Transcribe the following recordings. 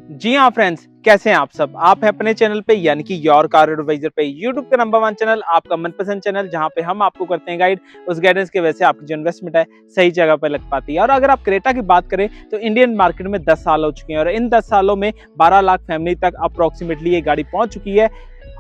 जी हाँ फ्रेंड्स, कैसे हैं आप सब। आप हैं अपने चैनल पे यानी कि योर कार एडवाइजर पे, यूट्यूब का नंबर 1 चैनल, आपका मनपसंद चैनल, जहां पे हम आपको करते हैं गाइड। उस गाइडेंस की वजह से आपकी जो इन्वेस्टमेंट है सही जगह पे लग पाती है। और अगर आप क्रेटा की बात करें तो इंडियन मार्केट में 10 साल हो चुके हैं और इन 10 सालों में 12 लाख फैमिली तक अप्रोक्सीमेटली ये गाड़ी पहुंच चुकी है।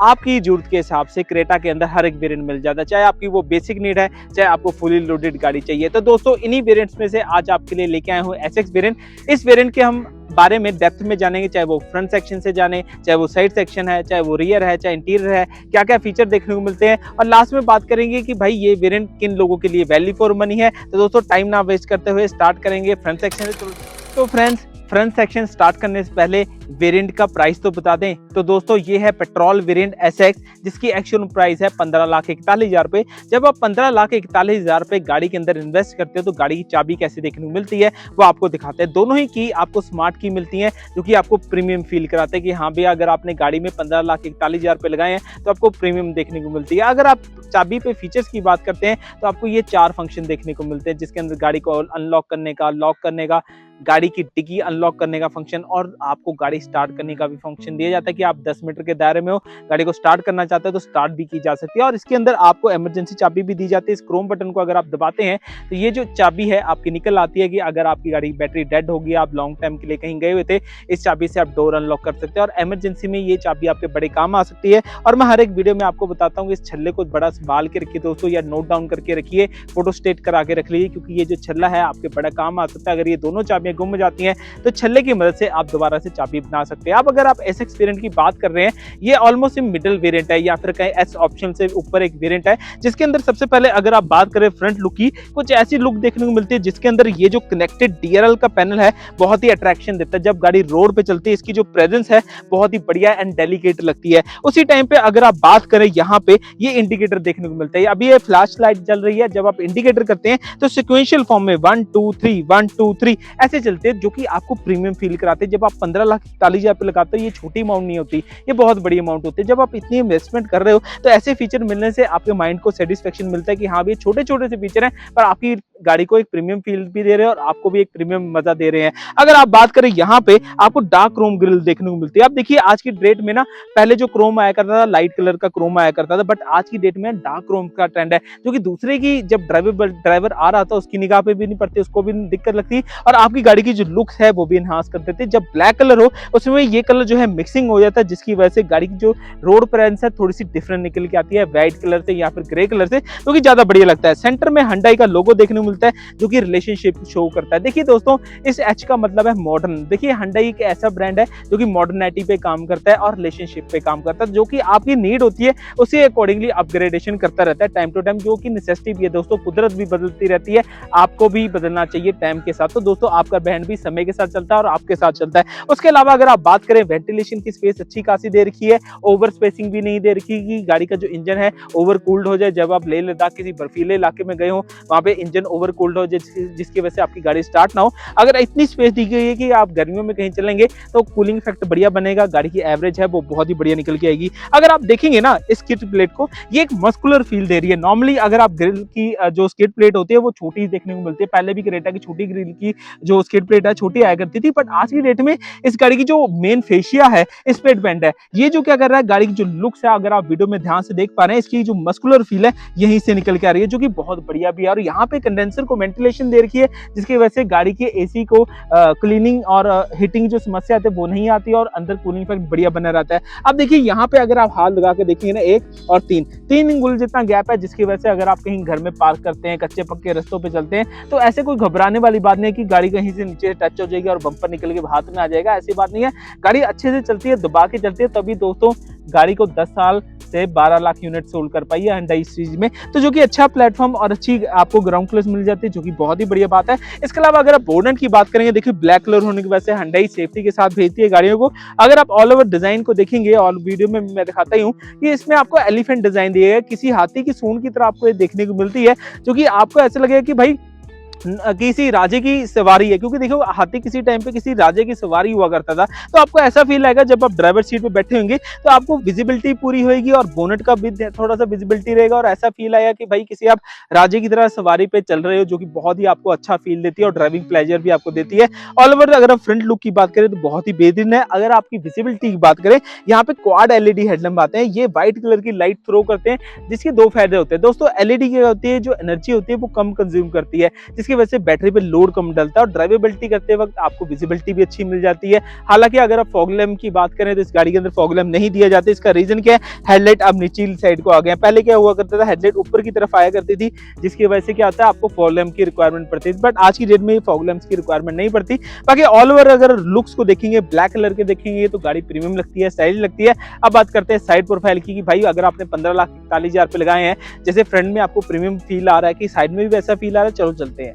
आपकी जरूरत के हिसाब से क्रेटा के अंदर हर एक वेरिएंट मिल जाता है, चाहे आपकी वो बेसिक नीड है, चाहे आपको फुली लोडेड गाड़ी चाहिए। तो दोस्तों, इन्हीं वेरिएंट्स में से आज आपके लिए लेके आए हूँ एसएक्स वेरिएंट। इस वेरिएंट के हम बारे में डेप्थ में जानेंगे, चाहे वो फ्रंट सेक्शन से जाने, चाहे वो साइड सेक्शन है, चाहे वो रियर है, चाहे इंटीरियर है, क्या क्या फीचर देखने को मिलते हैं। और लास्ट में बात करेंगे कि भाई ये वेरिएंट किन लोगों के लिए वैल्यू फॉर मनी है। तो दोस्तों, टाइम ना वेस्ट करते हुए स्टार्ट करेंगे फ्रंट सेक्शन से। तो फ्रेंड्स, फ्रंट सेक्शन स्टार्ट करने से पहले वेरिएंट का प्राइस तो बता दें। तो दोस्तों, ये है पेट्रोल वेरिएंट एसएक्स, जिसकी एक्चुअल प्राइस है 15,41,000 रुपए। जब आप 15,41,000 रुपए गाड़ी के अंदर इन्वेस्ट करते हो तो गाड़ी की चाबी कैसे देखने को मिलती है वो आपको दिखाते हैं। दोनों ही की आपको स्मार्ट की मिलती है, जो कि आपको प्रीमियम फील कराते हैं कि हाँ भैया, अगर आपने गाड़ी में 15,41,000 रुपए लगाए हैं तो आपको प्रीमियम देखने को मिलती है। अगर आप चाबी पे फीचर्स की बात करते हैं तो आपको ये 4 फंक्शन देखने को मिलते हैं, जिसके अंदर गाड़ी को अनलॉक करने का, लॉक करने का, गाड़ी की डिग्गी अनलॉक करने का फंक्शन और आपको गाड़ी स्टार्ट करने का भी फंक्शन दिया जाता है कि आप 10 मीटर के दायरे में हो, गाड़ी को स्टार्ट करना चाहते हो तो स्टार्ट भी की जा सकती है। और इसके अंदर आपको इमरजेंसी चाबी भी दी जाती है। इस क्रोम बटन को अगर आप दबाते हैं तो ये जो चाबी है आपकी निकल आती है कि अगर आपकी गाड़ी की बैटरी डेड होगी, आप लॉन्ग टाइम के लिए कहीं गए हुए थे, इस चाबी से आप डोर अनलॉक कर सकते हैं। और इमरजेंसी में ये चाबी आपके बड़े काम आ सकती है। और मैं हर एक वीडियो में आपको बताता हूँ कि इस छल्ले को बड़ा संभाल के रखिए दोस्तों, या नोट डाउन करके रखिए, फोटो स्टेट करा के रख लीजिए, क्योंकि ये जो छल्ला है आपके बड़ा काम आ सकता है। अगर ये दोनों चाबियां गुम जाती हैं तो छल्ले की मदद से आप दोबारा से चाबी बना सकते हैं। अब अगर आप एसएक्स वेरिएंट की बात कर रहे हैं, ये ऑलमोस्ट मिडिल वेरिएंट है, या फिर कहीं एस ऑप्शन से ऊपर एक वेरिएंट है, जिसके अंदर सबसे पहले अगर आप बात करें फ्रंट लुक की, कुछ ऐसी लुक देखने को मिलती है जिसके अंदर ये जो कनेक्टेड डीआरएल का पैनल है बहुत ही अट्रैक्शन देता है। जब गाड़ी रोड पे चलती है, इसकी जो प्रेजेंस है बहुत ही बढ़िया एंड डेलिकेट लगती है। उसी टाइम पे अगर आप बात करें, यहाँ पे ये इंडिकेटर देखने को मिलता है। अभी ये फ्लैश लाइट चल रही है, जब आप इंडिकेटर करते हैं तो सिक्वेंशियल फॉर्म में 1 2 3 1 2 3 ऐसे चलते हैं, जो कि आपको प्रीमियम फील कराते हैं। जब आप 15,41,000 पे लगाते हो, ये छोटी अमाउंट नहीं होती, ये बहुत बड़ी अमाउंट होती है। जब आप इतनी इन्वेस्टमेंट कर रहे हो तो ऐसे फीचर मिलने से आपके माइंड को सेटिस्फेक्शन मिलता है कि हाँ, ये छोटे छोटे से फीचर हैं पर आपकी गाड़ी को एक प्रीमियम फील भी दे रहे हैं और आपको भी एक प्रीमियम मजा दे रहे हैं। अगर आप बात करें, यहाँ पे आपको डार्क क्रोम ग्रिल देखने को मिलती है। आप देखिए, आज की डेट में ना, पहले जो क्रोम आया करता था लाइट कलर का क्रोम आया करता था, बट आज की डेट में डार्क क्रोम का ट्रेंड है, जो कि दूसरे की जब ड्राइवर आ रहा था उसकी निगाह पे भी नहीं पड़ती, उसको भी दिक्कत लगती और आपकी गाड़ी की जो लुक है वो भी इनहांस कर देते। जब ब्लैक कलर हो उसमें ये कलर जो है मिक्सिंग हो जाता है, जिसकी वजह से गाड़ी की जो रोड प्रेजेंस है थोड़ी सी डिफरेंट निकल के आती है, व्हाइट कलर से या फिर ग्रे कलर से, जो कि ज्यादा बढ़िया लगता है। सेंटर में हुंडई का लोगो देखने को मिलता है, जो कि रिलेशनशिप शो करता है। देखिए दोस्तों, इस एच का मतलब है मॉडर्न। देखिए, हुंडई एक ऐसा ब्रांड है जो कि मॉडर्निटी पे काम करता है और रिलेशनशिप पे काम करता है, जो कि आपकी नीड होती है उसी अकॉर्डिंगली अपग्रेडेशन करता रहता है टाइम टू टाइम, जो कि नेसेसिटी भी है दोस्तों। कुदरत भी बदलती रहती है, आपको भी बदलना चाहिए टाइम के साथ। तो दोस्तों, आपका ब्रांड भी समय के साथ चलता है और आपके साथ चलता है। उसके अलावा अगर आप बात करें, वेंटिलेशन की स्पेस अच्छी खासी दे रखी है, ओवर स्पेसिंग भी नहीं दे रखी कि गाड़ी का जो इंजन है ओवर कूल्ड हो जाए। जब आप लेह लद्दाख किसी बर्फीले इलाके में गए हो, वहां पे इंजन ओवर कूल्ड हो जाए, जिसकी वजह से आपकी गाड़ी स्टार्ट ना हो। अगर इतनी स्पेस दी गई है कि आप गर्मियों में कहीं चलेंगे तो कूलिंग इफेक्ट बढ़िया बनेगा, गाड़ी की एवरेज है वो बहुत ही बढ़िया निकल के आएगी। अगर आप देखेंगे ना इस स्किड प्लेट को, ये एक मस्कुलर फील दे रही है। नॉर्मली अगर आप ग्रिल की जो स्किड प्लेट होती है वो छोटी देखने को मिलती है, पहले भी क्रेटा की छोटी ग्रिल की जो स्किड प्लेट है छोटी आया करती थी, बट आज की डेट में इस गाड़ी की जो मेन फेशिया है, स्पेड बेंड है, ये जो क्या कर रहा है, गाड़ी की जो लुक्स है, अगर आप वीडियो में ध्यान से देख पा रहे हैं, इसकी जो मस्कुलर फील है यहीं से निकल के आ रही है, जो कि बहुत बढ़िया भी है। और यहाँ पे कंडेंसर को वेंटिलेशन दे रखी है, जिसकी वजह से गाड़ी के एसी को क्लीनिंग और हीटिंग जो समस्या आती है वो नहीं आती और अंदर कूलिंग इफेक्ट बढ़िया बना रहता है। अब देखिए, यहाँ पे अगर आप हाथ लगा के देखेंगे ना, 1 और 3 इंगुल जितना गैप है, जिसकी वजह से अगर आप कहीं घर में पार्क करते हैं, कच्चे पक्के रास्तों पे चलते हैं, तो ऐसे कोई घबराने वाली बात नहीं है कि गाड़ी कहीं से नीचे टच हो जाएगी और बम्पर निकल के हाथ में आ जाएगा, ऐसी बात नहीं है। गाड़ी अच्छे से चलती है, दबा के चलती है, तभी दोस्तों गाड़ी को 10 साल से 12 लाख यूनिट सोल्ड कर पाई है हुंडई सीरीज में, तो जो कि अच्छा प्लेटफॉर्म और अच्छी आपको ग्राउंड क्लियरेंस मिल जाती है, जो कि बहुत ही बढ़िया बात है। इसके अलावा अगर आप बॉनेट की बात करेंगे, देखिए ब्लैक कलर होने की वजह से हुंडई सेफ्टी के साथ भेजती है गाड़ियों को। अगर आप ऑल ओवर डिजाइन को देखेंगे, और वीडियो में मैं दिखाता ही हूँ कि इसमें आपको एलिफेंट डिजाइन दिया है, किसी हाथी की सूंड की तरह आपको ये देखने को मिलती है, जो कि आपको ऐसा लगेगा कि भाई किसी राजे की सवारी है, क्योंकि देखो हाथी किसी टाइम पे किसी राजे की सवारी हुआ करता था। तो आपको ऐसा फील आएगा जब आप ड्राइवर सीट पे बैठे होंगे तो आपको विजिबिलिटी पूरी होगी और बोनट का भी थोड़ा सा विजिबिलिटी रहेगा और ऐसा फील आएगा कि भाई किसी आप राजे की तरह सवारी पे चल रहे हो, जो कि बहुत ही आपको अच्छा फील देती है और ड्राइविंग प्लेजर भी आपको देती है। ऑल ओवर अगर आप फ्रंट लुक की बात करें तो बहुत ही बेहतरीन है। अगर आपकी विजिबिलिटी की बात करें, यहाँ पे क्वाड एलईडी हेडलैम्प आते हैं, ये व्हाइट कलर की लाइट थ्रो करते हैं, जिसके दो फायदे होते हैं दोस्तों। एलईडी क्या होती है, जो एनर्जी होती है वो कम कंज्यूम करती है, जिसकी वजह से बैटरी पे लोड कम डलता है और ड्राइवेबिलिटी करते वक्त आपको विजिबिलिटी भी अच्छी मिल जाती है। हालांकि अगर आप फॉग लैम्प की बात करें तो इस गाड़ी के अंदर फॉग लैम्प नहीं दिया जाता। इसका रीजन क्या है, हेडलाइट अब नीचे साइड को आ गए हैं। पहले क्या हुआ करता था, हेडलाइट ऊपर की तरफ आया करती थी, जिसकी वजह से क्या होता है आपको फॉग लैम्प की रिक्वायरमेंट पड़ती है, बट आज की डेट में फॉग लैम्प की रिक्वायरमेंट नहीं पड़ती। बाकी ऑल ओवर अगर लुक्स को देखेंगे, ब्लैक कलर के देखेंगे तो गाड़ी प्रीमियम लगती है, स्टाइलिश लगती है। अब बात करते हैं साइड प्रोफाइल की, कि भाई अगर आपने 15,41,000 पे लगाए हैं, जैसे फ्रंट में आपको प्रीमियम फील आ रहा है कि साइड में भी वैसा फील आ रहा है, चलो चलते हैं।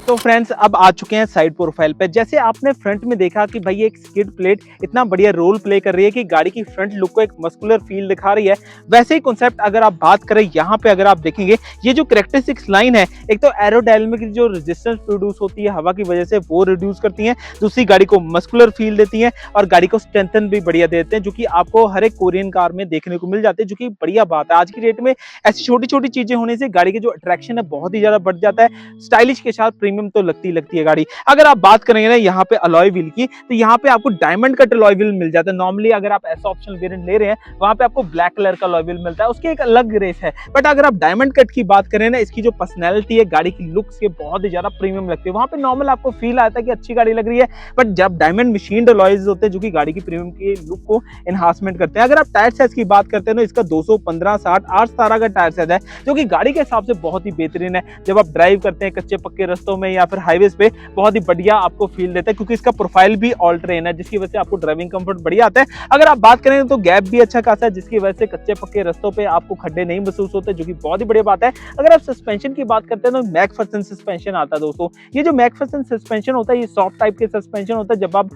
तो फ्रेंड्स अब आ चुके हैं साइड प्रोफाइल पे। जैसे आपने फ्रंट में देखा कि भाई एक स्किड प्लेट इतना बढ़िया रोल प्ले कर रही है कि गाड़ी की फ्रंट लुक को एक मस्कुलर फील दिखा रही है, वैसे ही कॉन्सेप्ट अगर आप बात करें यहाँ पे, अगर आप देखेंगे ये जो कैरेक्टरिस्टिक्स लाइन है, एक तो एरोडायनामिक की जो रेजिस्टेंस प्रोड्यूस होती है हवा की वजह से वो रिड्यूस करती है, दूसरी गाड़ी को मस्कुलर फील देती है और गाड़ी को स्ट्रेंथन भी बढ़िया देते हैं, जो कि आपको हर एक कोरियन कार में देखने को मिल जाते हैं, जो कि बढ़िया बात है। आज की डेट में ऐसी छोटी छोटी चीजें होने से गाड़ी की जो अट्रैक्शन है बहुत ही ज्यादा बढ़ जाता है। स्टाइलिश के साथ प्रीमियम तो लगती है गाड़ी। अगर आप बात करेंगे ना यहाँ पे अलॉय व्हील की, तो यहाँ पे आपको डायमंड कट अलॉय व्हील मिल जाता है। नॉर्मली अगर आप ऐसा ऑप्शनल वेरिएंट ले रहे हैं, वहां पे आपको ब्लैक कलर का अलॉय व्हील मिलता है, उसकी एक अलग रेस है। बट अगर आप डायमंड कट की बात करें ना, इसकी जो पर्सनैलिटी है, गाड़ी की लुक्स के बहुत ही ज्यादा प्रीमियम लगती है। वहां पे नॉर्मल आपको फील आता है कि अच्छी गाड़ी लग रही है, बट जब डायमंड मशीन्ड अलॉयज होते हैं जो कि गाड़ी की प्रीमियम की लुक को एनहांसमेंट करते हैं। अगर आप टायर साइज की बात करते हैं तो इसका 215, 60, 817 का टायर साइज है, जो कि गाड़ी के हिसाब से बहुत ही बेहतरीन है। जब आप ड्राइव करते हैं कच्चे पक्के रास्तों में या फिर हाईवेज पे, बहुत ही बढ़िया आपको फील देता है, क्योंकि इसका प्रोफाइल भी ऑल ट्रेन है, जिसकी वजह से आपको ड्राइविंग कंफर्ट बढ़िया आता है। अगर आप बात करें तो गैप भी अच्छा खासा है, जिसकी वजह से कच्चे पक्के रास्तों पे आपको खड्डे नहीं महसूस होते, जो कि बहुत ही बढ़िया बात है। अगर आप सस्पेंशन की बात करते हैं तो मैकफर्सन सस्पेंशन आता है दोस्तों। ये जो मैकफर्सन सस्पेंशन होता है, ये सॉफ्ट टाइप के सस्पेंशन होता है। जब आप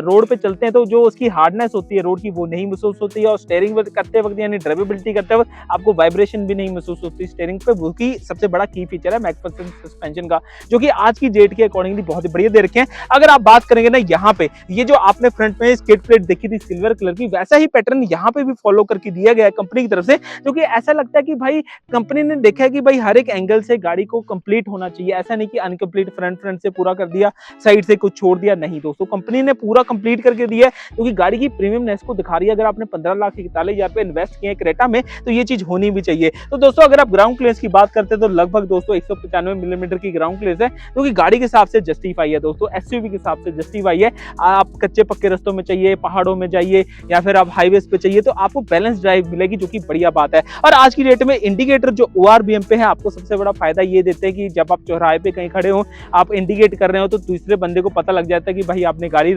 रोड पे चलते हैं तो जो उसकी हार्डनेस होती है रोड की, वो नहीं महसूस होती है, और स्टीयरिंग करते वक्त यानी ड्राइवेबिलिटी करते वक्त आपको वाइब्रेशन भी नहीं महसूस होती स्टीयरिंग पे, वो की सबसे बड़ा की फीचर है मैकफर्सन सस्पेंशन का, जो कि आज की डेट के अकॉर्डिंगली बहुत ही बढ़िया दे रखे हैं। अगर आप बात करेंगे ना यहाँ पे, ये जो आपने फ्रंट में स्किड प्लेट देखी थी सिल्वर कलर की, वैसा ही पैटर्न यहाँ पे भी फॉलो करके दिया गया है कंपनी की तरफ से, जो कि ऐसा लगता है कि भाई कंपनी ने देखा है कि भाई हर एक एंगल से गाड़ी को कंप्लीट होना चाहिए। ऐसा नहीं कि अनकंप्लीट फ्रंट से पूरा कर दिया, साइड से कुछ छोड़ दिया, नहीं दोस्तों, कंपनी ने पूरा कंप्लीट करके दिया है, क्योंकि गाड़ी की प्रीमियमनेस को दिखा रही है। अगर आपने 15,41,000 पे इन्वेस्ट किए क्रेटा में, तो ये चीज होनी भी चाहिए। तो दोस्तों अगर आप ग्राउंड क्लियरेंस की बात करते हैं तो लगभग दोस्तों 195 मिलीमीटर की ग्राउंड क्लियरेंस है, जो कि गाड़ी के हिसाब से जस्टिफाई है दोस्तों, एसयूवी के हिसाब से जस्टिफाई है। आप कच्चे पक्के रास्तों में चाहिए, पहाड़ों में जाइए या फिर आप हाईवेज पे चाहिए, तो आपको बैलेंस ड्राइव मिलेगी, जो कि बढ़िया बात है। और आज की डेट में इंडिकेटर जो ओआरबीएम पे है, आपको सबसे बड़ा फायदा ये देते हैं कि जब आप चौराहे पे कहीं खड़े हो, आप इंडिकेट कर रहे हो, तो दूसरे बंदे को पता लग जाता है कि भाई आपने गाड़ी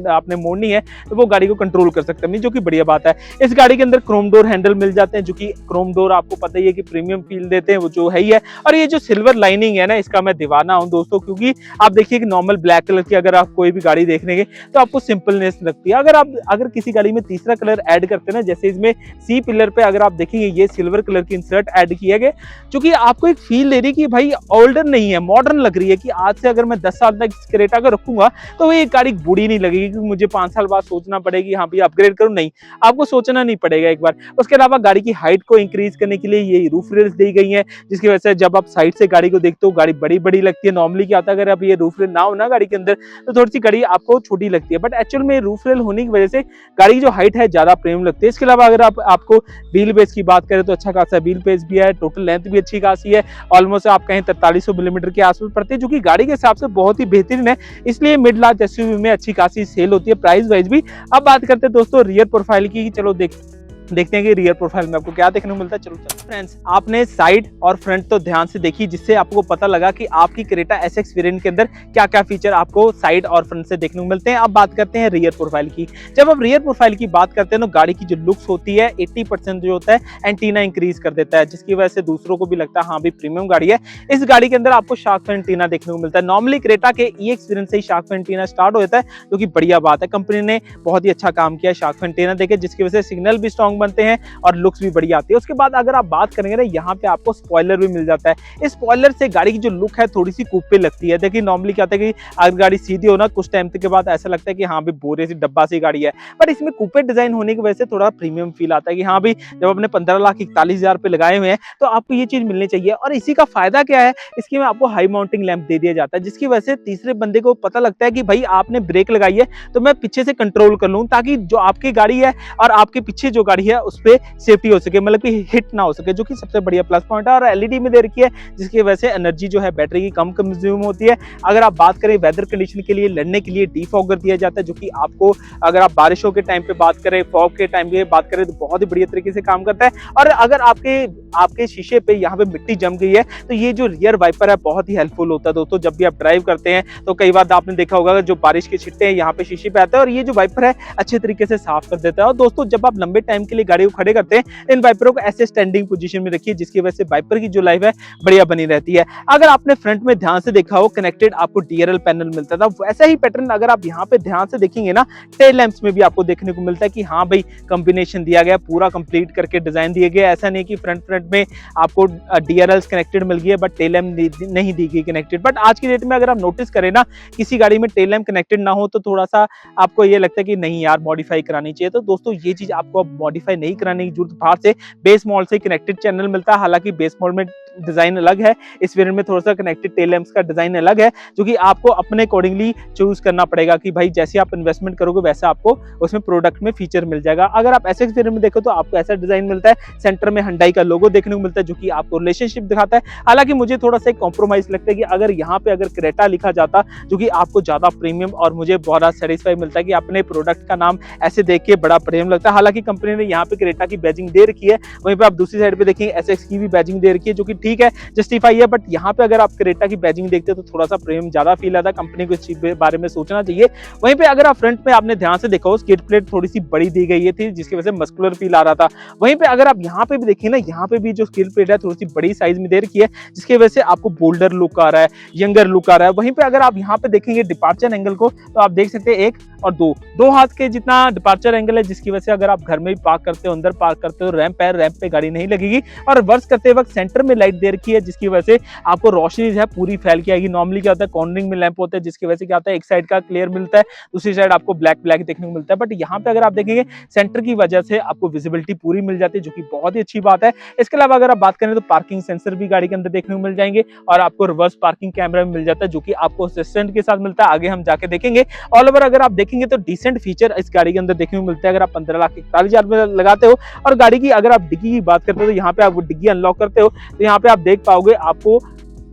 आपने मोड़नी है, तो वो गाड़ी को कंट्रोल कर सकते हैं, जो कि बढ़िया बात है। इस गाड़ी के अंदर क्रोम डोर हैंडल मिल जाते हैं, जो कि क्रोम डोर आपको पता ही है कि प्रीमियम फील देते हैं, वो जो है ही है। और ये जो सिल्वर लाइनिंग है ना, इसका मैं दीवाना हूं दोस्तों, क्योंकि आप देखिए कि नॉर्मल ब्लैक कलर की अगर आप कोई भी गाड़ी देखने तो आपको सिंपलनेस लगती है। अगर किसी गाड़ी में तीसरा कलर ऐड करते हैं ना, जैसे इसमें सी पिलर पे अगर आप देखेंगे ये सिल्वर कलर की इंसर्ट ऐड किया गया, जो कि आपको एक फील दे रही है कि भाई ओल्डर नहीं है, मॉडर्न लग रही है, कि आज से अगर मैं 10 साल तक क्रेटा को रखूंगा तो ये गाड़ी बूढ़ी नहीं लगेगी, क्योंकि मुझे 5 साल बाद सोचना पड़ेगी हाँ भैया अपग्रेड करूं, नहीं, आपको सोचना नहीं पड़ेगा एक बार। उसके अलावा गाड़ी की हाइट को इंक्रीज करने के लिए ये रूफ रेल्स दी गई है, जिसकी वजह से जब आप साइड से गाड़ी को देखते हो गाड़ी बड़ी बड़ी लगती है। नॉर्मली क्या होता है, अगर अब ये रूफ रेल ना हो ना गाड़ी के अंदर, तो थोड़ी सी गाड़ी आपको छोटी लगती है, बट एक्चुअल में रूफ रेल होने की वजह से गाड़ी की जो हाइट है ज्यादा प्रीमियम लगती है। इसके अलावा अगर आपको व्हील बेस की बात करें तो अच्छा खासा व्हील बेस भी है, टोटल लेंथ भी अच्छी खासी है, ऑलमोस्ट आप कहें 4300 मिलीमीटर के आसपास पड़ती है, जो कि गाड़ी के हिसाब से बहुत ही बेहतरीन है। इसलिए मिड लार्ज एसयूवी में अच्छी खासी सेल होती है प्राइस वाइज भी। अब बात करते हैं दोस्तों रियर प्रोफाइल की, चलो देखते हैं कि रियर प्रोफाइल में आपको क्या देखने को मिलता है। चलो फ्रेंड्स, आपने साइड और फ्रंट तो ध्यान से देखी, जिससे आपको पता लगा कि आपकी क्रेटा एसएक्स वेरिएंट के अंदर क्या क्या फीचर आपको साइड और फ्रंट से देखने को मिलते हैं। अब बात करते हैं रियर प्रोफाइल की। जब आप रियर प्रोफाइल की बात करते हैं तो गाड़ी की जो लुक्स होती है 80% जो होता है एंटीना इंक्रीज कर देता है, जिसकी वजह से दूसरों को भी लगता है हाँ भी प्रीमियम गाड़ी है। इस गाड़ी के अंदर आपको शार्क फिन एंटीना देखने को मिलता है। नॉर्मली क्रेटा के ईएक्स वेरिएंट से ही शार्क फिन एंटीना स्टार्ट हो जाता है, जो कि बढ़िया बात है। कंपनी ने बहुत ही अच्छा काम किया शार्क फिन एंटीना देके, जिसकी वजह से सिग्नल भी स्ट्रॉन्ग बनते हैं और लुक्स भी बढ़िया आती है। उसके बाद अगर आप बात करेंगे ना, यहाँ पे आपको स्पॉइलर भी मिल जाता है। इस स्पॉइलर से गाड़ी की जो लुक है थोड़ी सी कूपे लगती है। देखिए नॉर्मली क्या होता है कि अगर गाड़ी सीधी हो ना, कुछ टाइम के बाद ऐसा लगता है कि हाँ भी बोरे सी डब्बा सी गाड़ी है, बट इसमें कूपे डिजाइन होने की वजह से थोड़ा प्रीमियम फील आता है कि हाँ भाई जब अपने 15,41,000 पे लगाए हुए हैं तो आपको ये चीज मिलनी चाहिए। और इसी का फायदा क्या है, इसकी में आपको हाई माउंटिंग लैंप दे दिया जाता है, जिसकी वजह से तीसरे बंदे को पता लगता है कि भाई आपने ब्रेक लगाई है तो मैं पीछे से कंट्रोल कर लूं, ताकि जो आपकी गाड़ी है और आपके पीछे जो गाड़ी है उस पर सेफ्टी हो सके, मतलब कि हिट ना हो सके, जो कि सबसे बढ़िया प्लस पॉइंट है। और एलईडी में दे रखी है, जिसकी वजह से एनर्जी जो है बैटरी की कम कंज्यूम होती है। अगर आप बात करें वेदर कंडीशन के लिए लड़ने के लिए डीफॉगर दिया जाता है, जो कि आपको अगर आप बारिशों के टाइम पे बात करें, फॉग के टाइम पे बात करें तो बहुत ही बढ़िया तरीके से काम करता है। और अगर आपके शीशे पे यहाँ पे मिट्टी जम गई है तो ये जो रियर वाइपर है बहुत ही हेल्पफुल होता है दोस्तों। जब भी आप ड्राइव करते हैं तो कई बार आपने देखा होगा जो बारिश के छिट्टे हैं यहाँ पे शीशे पे आते हैं और ये जो वाइपर है अच्छे तरीके से साफ कर देता है। और दोस्तों जब आप लंबे टाइम के लिए गाड़ी को खड़े करते हैं, इन वाइपरों को ऐसे स्टैंडिंग पोजीशन में रखिए, जिसकी वजह से वाइपर की जो लाइफ है बढ़िया बनी रहती है। अगर आपने फ्रंट में ध्यान से देखा हो, कनेक्टेड आपको डीआरएल पैनल मिलता था, वैसा ही पैटर्न अगर आप यहाँ पे ध्यान से देखेंगे ना, टेल लैंप्स में भी आपको देखने को मिलता है कि हाँ भाई कॉम्बिनेशन दिया गया, पूरा कंप्लीट करके डिजाइन दिए गए। ऐसा नहीं कि फ्रंट में आपको डीआरएल्स कनेक्टेड मिल गई है बट टेल लैंप नहीं दी गई कनेक्टेड। बट आज की डेट में अगर आप नोटिस करें ना, किसी गाड़ी में टेल लैंप कनेक्टेड ना हो तो थोड़ा सा आपको ये लगता है कि नहीं यार मॉडिफाई करानी चाहिए। तो दोस्तों ये चीज आपको अब मॉडिफाई नहीं कराने की जरूरत, बाहर से बेस मॉडल से कनेक्टेड चैनल मिलता है। हालांकि बेस मॉडल में डिजाइन अलग है, इस वेरिएंट में थोड़ा सा कनेक्टेड टेल लैंप्स का डिजाइन अलग है, जो कि आपको अपने अकॉर्डिंगली चूज करना पड़ेगा कि भाई जैसे आप इन्वेस्टमेंट करोगे वैसा आपको उसमें प्रोडक्ट में फीचर मिल जाएगा। अगर आप एसएक्स वेरिएंट में देखो तो आपको ऐसा डिजाइन मिलता है, सेंटर में हुंडई का लोगो देखने को मिलता है, जो कि आपको रिलेशनशिप दिखाता है। हालांकि मुझे थोड़ा सा कॉम्प्रोमाइज लगता है कि अगर यहाँ पे अगर क्रेटा लिखा जाता, जो कि आपको ज्यादा प्रीमियम और मुझे बहुत सेटिस्फाई मिलता है कि अपने प्रोडक्ट का नाम ऐसे देख के बड़ा प्रीमियम लगता है। हालांकि कंपनी ने यहाँ पे क्रेटा की बैजिंग दे रखी है, वहीं पे आप दूसरी साइड पे देखेंगे एसएक्स की भी बैजिंग दे रखी है, जो कि ठीक है, जस्टिफाई है। बट यहाँ पे अगर आप क्रेटा की बैजिंग देखते हैं तो थोड़ा सा प्रीमियम ज्यादा फील आता है, कंपनी को इस चीज के बारे में सोचना चाहिए। वहीं पे अगर आप फ्रंट में आपने ध्यान से देखा हो, स्किड प्लेट थोड़ी सी बड़ी दी गई थी, जिसकी वजह से मस्कुलर फील आ रहा था। वहीं पे अगर आप यहाँ पे भी देखिए ना, यहाँ पे भी जो स्किड प्लेट है थोड़ी सी बड़ी साइज में दे रखी है, जिसकी वजह से आपको बोल्डर लुक आ रहा है, यंगर लुक आ रहा है। वहीं पे अगर आप यहाँ पे देखेंगे डिपार्चर एंगल को, तो आप देख सकते हैं 1 और 2 हाथ के जितना डिपार्चर एंगल है, जिसकी वजह से अगर आप घर में भी पार्क करते हो, अंदर पार्क करते हो, रैंप पे गाड़ी नहीं लगेगी। और रिवर्स करते वक्त सेंटर में लाइट दे रखी है, जिसकी वजह से आपको रोशनी है पूरी फैल के आएगी। नॉर्मली क्या होता है कॉर्नरिंग में लैंप होता है, जिसकी वजह से क्या होता है एक साइड का क्लियर मिलता है, दूसरी साइड आपको ब्लैक देखने को मिलता है। बट यहाँ पे अगर आप देखेंगे सेंटर की वजह से आपको विजिबिलिटी पूरी मिल जाती है, जो कि बहुत ही अच्छी बात है। इसके अलावा अगर आप बात करें तो पार्किंग सेंसर भी गाड़ी के अंदर देखने को मिल जाएंगे, और आपको रिवर्स पार्किंग कैमरा मिल जाता है, जो कि आपको असिस्टेंट के साथ मिलता है, आगे हम जाके देखेंगे। ऑल ओवर अगर आप देखेंगे तो डिसेंट फीचर इस गाड़ी के अंदर देखने को मिलता है। अगर आप 15,41,000 में लगाते हो, और गाड़ी की अगर आप डिग्गी की बात करते हो तो यहाँ पे आप डिग्गी अनलॉक करते हो तो यहाँ पे आप देख पाओगे आपको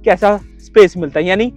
कैसा स्पेस मिलता है, यानी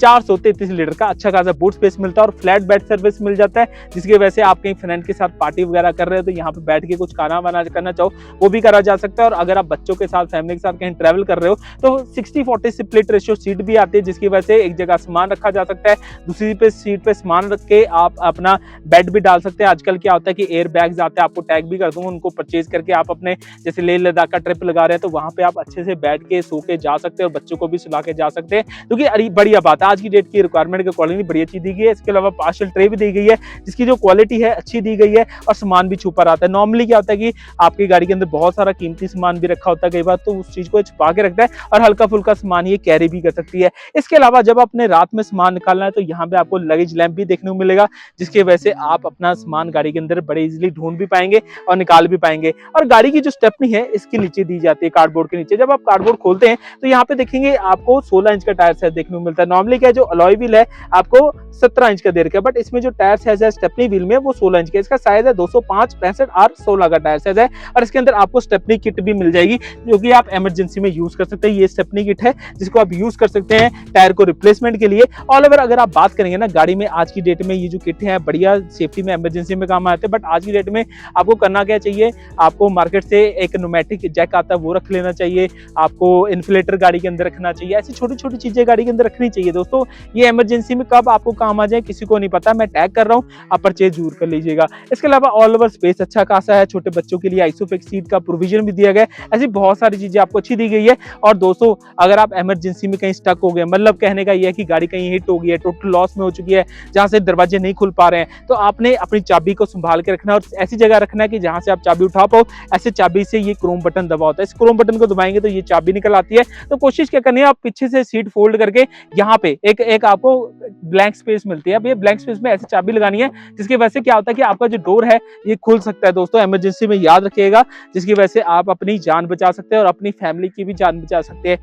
433 लीटर का अच्छा खासा बूट स्पेस मिलता है। और फ्लैट बेड सर्विस मिल जाता है, जिसकी वजह से आप कहीं फ्रेंड के साथ पार्टी वगैरह कर रहे हो तो यहाँ पे बैठ के कुछ खाना वाना करना चाहो वो भी करा जा सकता है। और अगर आप बच्चों के साथ फैमिली के साथ कहीं ट्रैवल कर रहे हो तो 60-40 स्प्लिट रेशियो सीट भी आती है, जिसकी वजह से एक जगह सामान रखा जा सकता है, दूसरी पे सीट पे सामान रख के आप अपना बेड भी डाल सकते हैं। आजकल क्या होता है कि एयर बैग्स आते हैं, आपको टैग भी कर दूंगा, उनको परचेज करके आप अपने जैसे लेह लद्दाख का ट्रिप लगा रहे हैं तो वहां पे आप अच्छे से बैठ के सो के जा सकते हैं और बच्चों को भी सुला के जा सकते हैं, क्योंकि बढ़िया बात है। आज की डेट की रिक्वायरमेंट के अकॉर्डिंग बढ़िया चीज दी गई है। इसके अलावा पार्सल ट्रे भी दी गई है, जिसकी जो क्वालिटी है अच्छी दी गई है, और सामान भी छुपा रहता है। नॉर्मली क्या होता है कि आपकी गाड़ी के अंदर बहुत सारा कीमती सामान भी रखा होता है, कई बार तो उस चीज को छुपा के रखता है और हल्का फुल्का सामान ये कैरी भी कर सकती है। इसके अलावा जब आपने रात में सामान निकालना है तो यहाँ पे आपको लगेज लैंप भी देखने को मिलेगा, जिसकी वजह से आप अपना सामान गाड़ी के अंदर बड़े इजीली ढूंढ भी पाएंगे और निकाल भी पाएंगे। और गाड़ी की जो स्टेपनी है इसके नीचे दी जाती है, कार्डबोर्ड के नीचे। जब आप कार्डबोर्ड खोलते हैं तो यहाँ पे देखेंगे आपको 16 इंच का टायर साइज देखने को मिलता है। नॉर्मली क्या जो अलॉय व्हील है आपको 17 इंच का दे रखा है, बट इसमें जो टायर साइज है स्टेपनी व्हील में वो 16 इंच का, इसका साइज है 205, 65 और 16 का टायर साइज है। और इसके अंदर आपको स्टेपनी किट भी मिल जाएगी, जो कि आप इमरजेंसी में यूज कर सकते हैं। ये स्टेपनी किट है जिसको आप यूज कर सकते हैं टायर को रिप्लेसमेंट के लिए। ऑल ओवर अगर आप बात करेंगे ना गाड़ी में आज की डेट में ये जो किट है बढ़िया सेफ्टी में इमरजेंसी में काम आते हैं। बट आज की डेट में आपको करना क्या चाहिए, आपको मार्केट से एक न्यूमेटिक जैक आता है वो रख लेना चाहिए, आपको इन्फ्लेटर गाड़ी के अंदर रखना चाहिए। ऐसी छोटी छोटी चीजें गाड़ी के अंदर रखनी चाहिए दोस्तों, दोस्तों ये इमरजेंसी में कब आपको काम आ जाए किसी को नहीं पता। मैं टैग कर रहा हूँ, आप परचेज जरूर कर लीजिएगा। इसके अलावा ऑल ओवर स्पेस अच्छा खासा है, छोटे बच्चों के लिए आइसोफिक्स सीट का प्रोविजन भी दिया गया है। ऐसी बहुत सारी चीजें आपको अच्छी दी गई है। और दोस्तों अगर आप इमरजेंसी में कहीं स्टक हो गए, मतलब कहने का ये है कि गाड़ी कहीं हिट हो गई है, टोटल लॉस में हो चुकी है, जहां से दरवाजे नहीं खुल पा रहे हैं, तो आपने अपनी चाबी को संभाल के रखना है और ऐसी जगह रखना है कि जहां से आप चाबी उठा पाओ। ऐसे चाबी से ये क्रोम बटन दबा होता है, इस क्रोम बटन को दबाएंगे तो ये चाबी निकल आती है। तो कोशिश क्या करनी है, आप पीछे से सीट फोल्ड करके यहाँ पे एक आपको ब्लैंक स्पेस मिलती है। अब ये ब्लैंक स्पेस में ऐसी चाबी लगानी है जिसकी वजह से क्या होता है कि आपका जो डोर है ये खुल सकता है। दोस्तों इमरजेंसी में याद रखिएगा, जिसकी वजह से आप अपनी जान बचा सकते हैं और अपनी फैमिली की भी जान बचा सकते हैं,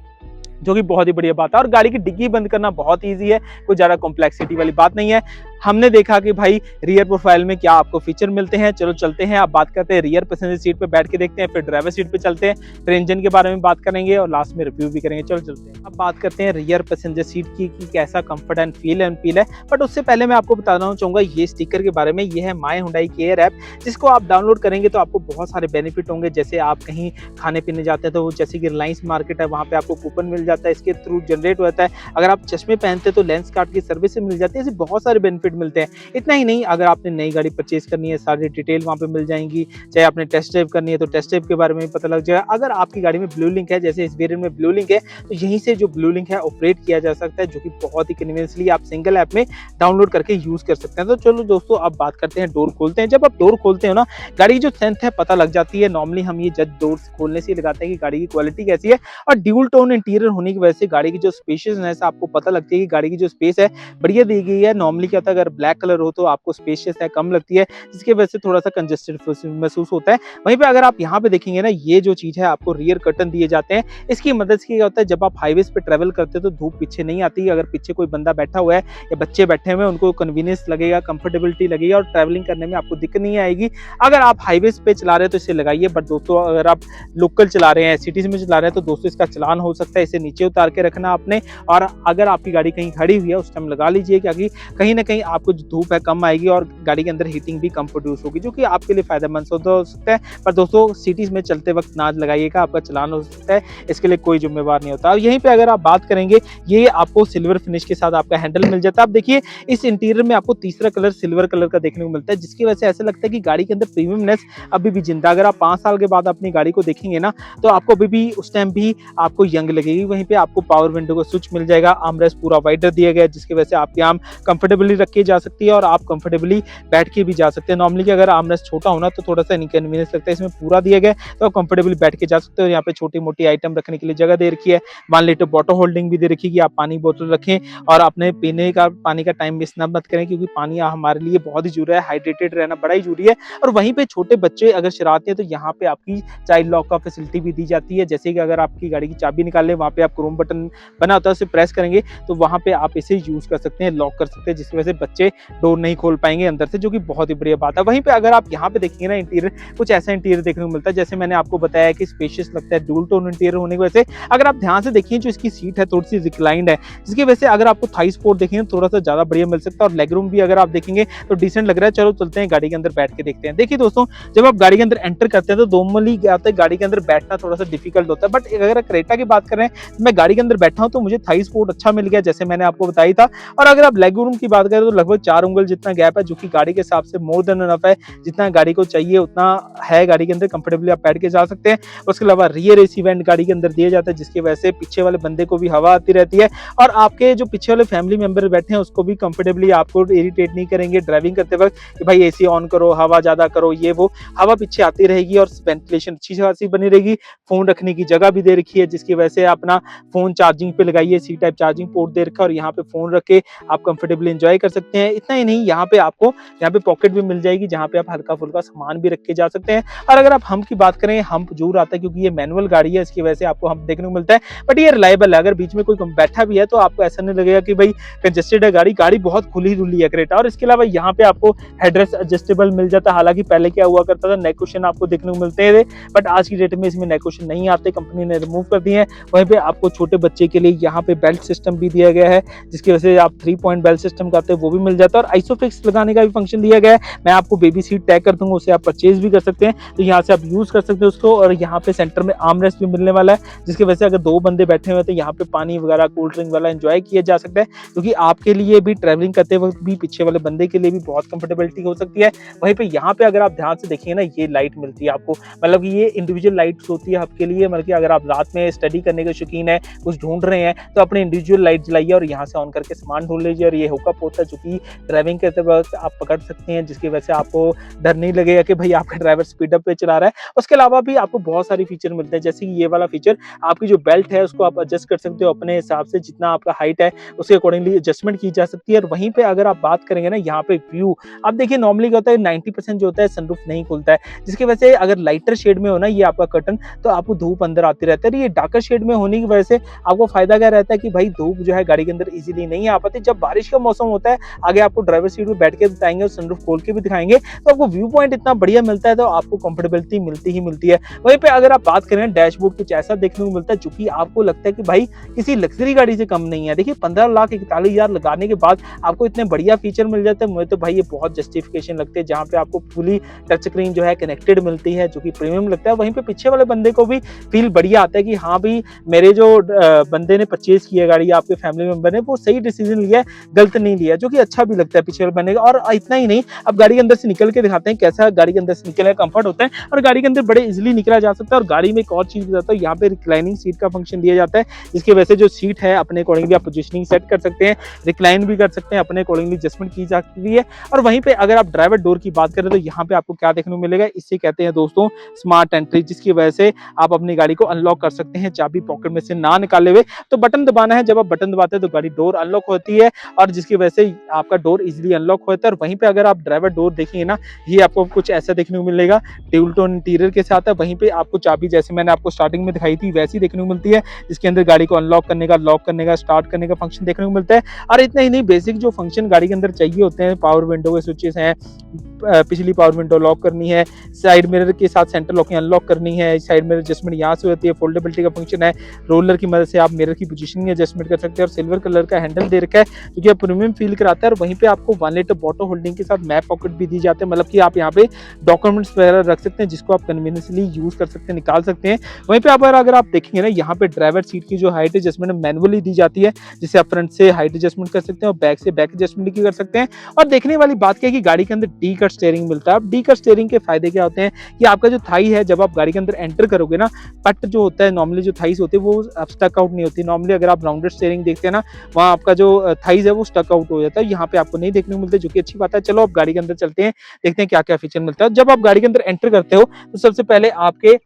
जो कि बहुत ही बढ़िया बात है। और गाड़ी की डिग्गी बंद करना बहुत इजी है, कोई ज्यादा कॉम्प्लेक्सिटी वाली बात नहीं है। हमने देखा कि भाई रियर प्रोफाइल में क्या आपको फीचर मिलते हैं। चलो चलते हैं, आप बात करते हैं रियर पैसेंजर सीट पे बैठ के देखते हैं, फिर ड्राइवर सीट पे चलते हैं, फिर इंजन के बारे में बात करेंगे और लास्ट में रिव्यू भी करेंगे। चलो चलते हैं, अब बात करते हैं रियर पैसेंजर सीट की कि कैसा कंफर्ट एंड फील है। बट उससे पहले मैं आपको बताना चाहूंगा ये स्टिकर के बारे में। ये है माई हुंडई केयर ऐप, जिसको आप डाउनलोड करेंगे तो आपको बहुत सारे बेनिफिट होंगे। जैसे आप कहीं खाने पीने जाते हैं तो जैसे कि रिलायंस मार्केट है, वहाँ पे आपको कूपन मिल जाता है, इसके थ्रू जनरेट होता है। अगर आप चश्मे पहनते हैं तो लेंस कार्ड की सर्विस मिल जाती है। ऐसे बहुत सारे बेनिफिट मिलते हैं। इतना ही नहीं, अगर आपने नई गाड़ी परचेज करनी है सारी डिटेल वहाँ पे मिल जाएंगी। चाहे आपने टेस्ट ड्राइव करनी है तो टेस्ट ड्राइव के बारे में पता लग जाएगा। अगर आपकी गाड़ी में ब्लू लिंक है, जैसे इस वेरिएंट में ब्लू लिंक है, तो यहीं से जो ब्लू लिंक है ऑपरेट किया जा सकता है, जो कि बहुत ही कन्वीनियंसली आप सिंगल ऐप में डाउनलोड करके यूज कर सकते हैं। तो चलो दोस्तों अब बात करते हैं, डोर खोलते हैं। जब आप डोर खोलते हो ना, गाड़ी की जो स्ट्रेंथ है पता लग जाती है। नॉर्मली हम ये जज डोर खोलने से लगाते हैं कि गाड़ी की क्वालिटी कैसी है। और ड्यूल टोन इंटीरियर होने की वजह से गाड़ी की जो स्पेशियसनेस आपको पता लगती है कि गाड़ी की जो स्पेस है बढ़िया दी गई है। नॉर्मली क्या होता है, अगर ब्लैक कलर हो तो आपको स्पेशियस है कम लगती है, जिसकी वजह से थोड़ा सा कंजेस्टेड महसूस होता है। वहीं पे अगर आप यहाँ पे देखेंगे ना, ये जो चीज है आपको रियर कर्टन दिए जाते हैं। इसकी मदद से क्या होता है, जब आप हाईवेज पे ट्रेवल करते हैं तो धूप पीछे नहीं आती। अगर पीछे कोई बंदा बैठा हुआ है या बच्चे बैठे हुए हैं, उनको कन्वीनियंस लगेगा, कंफर्टेबिलिटी लगेगा और ट्रैवलिंग करने में आपको दिक्कत नहीं आएगी। अगर आप हाईवेज पे चला रहे हैं तो इसे लगाइए, बट दोस्तों अगर आप लोकल चला रहे हैं, सिटीज में चला रहे हैं, तो दोस्तों इसका चलान हो सकता है। इसे नीचे उतार के रखना आपने, और अगर आपकी गाड़ी कहीं खड़ी हुई है उस टाइम लगा लीजिए, क्योंकि कहीं ना कहीं आपको जो धूप है कम आएगी और गाड़ी के अंदर हीटिंग भी कम प्रोड्यूस होगी, जो कि आपके लिए फायदेमंद हो सकता है। पर दोस्तों सिटीज में चलते वक्त ना लगाइएगा, आपका चलान हो सकता है, इसके लिए कोई जिम्मेवार नहीं होता। अब यहीं पे अगर आप बात करेंगे, ये आपको सिल्वर फिनिश के साथ आपका हैंडल मिल जाता है। आप देखिए इस इंटीरियर में आपको तीसरा कलर सिल्वर कलर का देखने को मिलता है, जिसकी वजह से ऐसा लगता है कि गाड़ी के अंदर प्रीमियमनेस अभी भी जिंदा। अगर आप 5 साल के बाद अपनी गाड़ी को देखेंगे ना, तो आपको अभी भी उस टाइम भी आपको यंग लगेगी। वहीं पे आपको पावर विंडो का स्विच मिल जाएगा, आर्मरेस्ट पूरा वाइडर दिया गया है, जिसकी वजह से आपकी आर्म कंफर्टेबली रखी जा सकती है और आप कंफर्टेबली बैठ के भी जा सकते हैं। नॉर्मली अगर आर्मरेस्ट छोटा होना तो थोड़ा सा इनकन्वीनियंस लगता है, इसमें पूरा दिया गया है तो आप कंफर्टेबली बैठ के जा सकते हो। यहाँ पे छोटी मोटी आइटम रखने के लिए जगह दे रखी है, 1 लीटर बॉटल होल्डिंग भी दे रखी है कि आप पानी बोतल रखें और अपने पीने का पानी का टाइम मिस ना मत करें, क्योंकि पानी हमारे लिए बहुत ही जरूरी है, हाइड्रेटेड रहना बड़ा ही जरूरी है। और वहीं पे छोटे बच्चे अगर शरारती हैं तो यहाँ पे आपकी चाइल्ड लॉक का फैसिलिटी भी दी जाती है। जैसे कि अगर आपकी गाड़ी की चाबी निकाल लें, वहाँ पे आप क्रोम बटन बना होता है, उसे प्रेस करेंगे तो वहाँ पे आप इसे यूज कर सकते हैं, लॉक कर सकते हैं, जिसकी वजह से बच्चे डोर नहीं खोल पाएंगे अंदर से, जो कि बहुत ही बढ़िया बात है। वहीं पे अगर आप यहाँ पे देखेंगे ना, इंटीरियर कुछ ऐसा इंटीरियर देखने को मिलता है, जैसे मैंने आपको बताया कि स्पेशियस लगता है, डुअल टोन इंटीरियर होने की वजह से। अगर आप ध्यान से देखिए, जो इसकी सीट है थोड़ी सी रिक्लाइंड है, जिसकी वजह से अगर आपको थाई सपोर्ट देखेंगे थोड़ा सा ज्यादा बढ़िया मिल सकता है, और लेग रूम भी अगर आप देखेंगे तो डिसेंट लग रहा है। चलो चलते हैं गाड़ी के अंदर बैठ के देखते हैं। देखिए दोस्तों, जब आप गाड़ी के अंदर एंटर करते हैं तो नॉर्मली क्या होता है, गाड़ी के अंदर बैठना थोड़ा सा डिफिकल्ट होता है। बट अगर क्रेटा की बात करें, मैं गाड़ी के अंदर बैठा हूं तो मुझे थाई सपोर्ट अच्छा मिल गया, जैसे मैंने आपको बताया था। और अगर आप लेग रूम की बात करें तो लगभग 4 उंगल जितना गैप है, जो कि गाड़ी के हिसाब से मोर देन इनफ है। जितना गाड़ी को चाहिए उतना है गाड़ी के अंदर, कंफर्टेबली आप बैठ के जा सकते हैं। उसके अलावा रियर एसी वेंट गाड़ी के अंदर दिया जाता है, जिसकी वजह से पीछे वाले बंदे को भी हवा आती रहती है, और आपके जो पीछे वाले फैमिली मेंबर बैठे हैं उसको भी कंफर्टेबली आपको इरिटेट नहीं करेंगे ड्राइविंग करते वक्त कि भाई एसी ऑन करो, हवा ज्यादा करो, ये वो। हवा पीछे आती रहेगी और वेंटिलेशन अच्छी खासी बनी रहेगी। फोन रखने की जगह भी दे रखी है, जिसकी वजह से अपना फोन चार्जिंग पे लगाइए, सी टाइप चार्जिंग पोर्ट दे रखा है, और यहाँ पे फोन रख के आप कंफर्टेबली एंजॉय कर सकते हैं। इतना ही नहीं, यहाँ पे आपको यहाँ पे पॉकेट भी मिल जाएगी, जहाँ पे आप हल्का फुल्का सामान भी रख के जा सकते हैं। और अगर आप हम्प की बात करें, हम्प जरूर आता है क्योंकि ये मैनुअल गाड़ी है, इसकी वजह से आपको हम्प देखने को मिलता है। बट ये रिलायबल है, अगर बीच में कोई बैठा भी है तो आपको ऐसा नहीं लगेगा कि भाई कंजेस्टेड है गाड़ी बहुत खुली डुली है क्रेटा। और इसके अलावा यहाँ पे आपको हेडरेस्ट एडजस्टेबल मिल जाता है। हालांकि पहले क्या हुआ करता था, नेक कुशन आपको देखने को मिलते थे, बट आज की डेट में इसमें नेक कुशन नहीं आते, कंपनी ने रिमूव कर दिए हैं। वहीं पे आपको छोटे बच्चे के लिए यहाँ पे बेल्ट सिस्टम भी दिया गया है, जिसकी वजह से आप 3 पॉइंट बेल्ट सिस्टम करते हैं, वो भी भी मिल जाता है। और आइसोफिक्स लगाने का भी फंक्शन दिया गया है। मैं आपको बेबी सीट टैग कर दूंगा, उसे आप परचेज भी कर सकते हैं, तो यहाँ से आप यूज कर सकते हैं उसको। और यहाँ पे सेंटर में आर्म रेस्ट भी मिलने वाला है, जिसकी वजह से अगर 2 बंदे बैठे हुए हैं तो यहाँ पे पानी वगैरह कोल्ड ड्रिंक वाला एंजॉय किया जा सकता है, क्योंकि आपके लिए भी ट्रैवलिंग करते वक्त भी पीछे वाले बंदे के लिए भी बहुत कंफर्टेबिलिटी हो सकती है। वहीं पे यहाँ पे अगर आप ध्यान से देखिए ना, ये लाइट मिलती है आपको, मतलब कि ये इंडिविजुअल लाइट्स होती है आपके लिए। मतलब कि अगर आप रात में स्टडी करने के शौकीन है, कुछ ढूंढ रहे हैं, तो अपने इंडिविजुअल लाइट जलाइए और यहाँ से ऑन करके सामान ढूंढ लीजिए। और ये हुकअप होता है जो कि ड्राइविंग करते वक्त आप पकड़ सकते हैं, जिसकी वजह से आपको डर नहीं लगेगा कि भाई आपका ड्राइवर स्पीड अप पे चला रहा है। उसके अलावा भी आपको बहुत सारे फीचर मिलते हैं, जैसे कि ये वाला फीचर, आपकी जो बेल्ट है उसको आप एडजस्ट कर सकते हो अपने हिसाब से, जितना आपका हाइट है उसके अकॉर्डिंगली एडजस्टमेंट की जा सकती है। और वहीं पे अगर आप बात करेंगे ना, यहाँ पे व्यू आप देखिए, नॉर्मली क्या होता है 90% जो होता है सनरूफ नहीं खुलता है, जिसकी वजह से अगर लाइटर शेड में हो ना ये आपका कर्टन, तो आपको धूप अंदर आती रहती है। ये डार्कर शेड में होने की वजह से आपको फायदा क्या रहता है कि भाई धूप जो है गाड़ी के अंदर इजीली नहीं आ पाती। जब बारिश का मौसम होता है, आगे आपको ड्राइवर सीट में बैठ के बताएंगे और सनरूफ खोल के भी दिखाएंगे, तो आपको व्यू पॉइंट इतना बढ़िया मिलता है, तो आपको कंफर्टेबिलिटी मिलती ही मिलती है। वहीं पे अगर आप बात करें, डैशबोर्ड कुछ ऐसा देखने को मिलता है जो कि आपको लगता है कि भाई किसी लग्जरी गाड़ी से कम नहीं है। देखिए 15,41,000 लगाने के बाद आपको इतने बढ़िया फीचर मिल जाते हैं, मुझे तो भाई ये बहुत जस्टिफिकेशन लगते हैं, जहां पे आपको फुली टच स्क्रीन जो है कनेक्टेड मिलती है, जो कि प्रीमियम लगता है। वहीं पे पीछे वाले बंदे को भी फील बढ़िया आता है कि हाँ भाई मेरे जो बंदे ने परचेज किया गाड़ी, आपके फैमिली मेंबर ने, वो सही डिसीजन लिया है, गलत नहीं लिया, जो कि अच्छा भी लगता है पीछे वाले बंदे का। और इतना ही नहीं, अब गाड़ी के अंदर से निकल के दिखाते हैं कैसा गाड़ी के अंदर से निकलने का कंफर्ट होता है, और गाड़ी के अंदर बड़े इजीली निकला जा सकता है। और गाड़ी में एक और चीज बताता हूँ, यहाँ पे रिक्लाइनिंग सीट का फंक्शन दिया जाता है, जिसकी वजह से जो सीट है अपने अकॉर्डिंगली आप पोजिशनिंग सेट कर सकते हैं, रिक्लाइन भी कर सकते हैं, अपने अकॉर्डिंगली एडजस्टमेंट की जा सकती है। और वहीं पे अगर आप ड्राइवर डोर की बात करें, तो यहाँ पे आपको क्या देखने को मिलेगा, इससे कहते हैं दोस्तों स्मार्ट एंट्री, जिसकी वजह से आप अपनी गाड़ी को अनलॉक कर सकते हैं चाबी पॉकेट में से ना निकाले हुए। तो बटन दबाना है, जब आप बटन दबाते हैं तो गाड़ी डोर अनलॉक होती है, और जिसकी वजह से आपका डोर इजीली अनलॉक होता है। और वहीं पे अगर आप ड्राइवर डोर देखेंगे ना, ये आपको कुछ ऐसा देखने को मिलेगा, ड्यूल टोन इंटीरियर के साथ है। वहीं पे आपको चाबी जैसे मैंने आपको स्टार्टिंग में दिखाई थी वैसी देखने को मिलती है, जिसके अंदर गाड़ी को अनलॉक करने का, लॉक करने का, स्टार्ट करने का फंक्शन देखने को मिलता है। और इतना ही नहीं, बेसिक जो फंक्शन गाड़ी के अंदर चाहिए होते हैं, पावर विंडो के स्विचेस हैं, पिछली पावर विंडो लॉक करनी है, साइड मिरर के साथ सेंटर लॉकिंग अनलॉक करनी है, साइड मिरर एडजस्टमेंट यहाँ से होती है, फोल्डेबिलिटी का फंक्शन है, रोलर की मदद से आप मिरर की पोजीशनिंग एडजस्टमेंट कर सकते हैं। और सिल्वर कलर का हैंडल दे रखा है, जो कि प्रीमियम फील कराता है। और वहीं पे आपको 1 लीटर बॉटल होल्डिंग के साथ मैप पॉकेट भी दी जाते हैं, मतलब कि आप यहाँ पे डॉक्यूमेंट्स वगैरह रख सकते हैं, जिसको आप कन्वीनियंसली यूज कर सकते हैं, निकाल सकते हैं। वहीं पे अगर आप देखेंगे ना, यहाँ पे ड्राइवर सीट की जो हाइट एडजस्टमेंट मैनुअली दी जाती है, जिससे आप फ्रंट से हाइट एडजस्टमेंट कर सकते हैं और बैक से बैक एडजस्टमेंट भी कर सकते हैं। और देखने वाली बात क्या है कि गाड़ी के अंदर डी कट स्टीयरिंग मिलता है। अब डी कट स्टीयरिंग के फायदे क्या होते हैं कि आपका जो थाई है, जब आप गाड़ी के अंदर एंटर करोगे ना, पट जो होता है नॉर्मली जो थाइस होती है वो स्टक आउट नहीं होती। नॉर्मली अगर आप राउंडेड स्टीयरिंग देखते हैं ना, वहाँ आपका जो थाइस है वो स्टक आउट हो जाता है, यहाँ पे आपको नहीं देखने को मिलता, जो कि अच्छी बात है। चलो अब गाड़ी के अंदर चलते हैं, देखते हैं क्या क्या फीचर मिलता है। जब आप गाड़ी के अंदर एंटर करते हो तो सबसे पहले आपके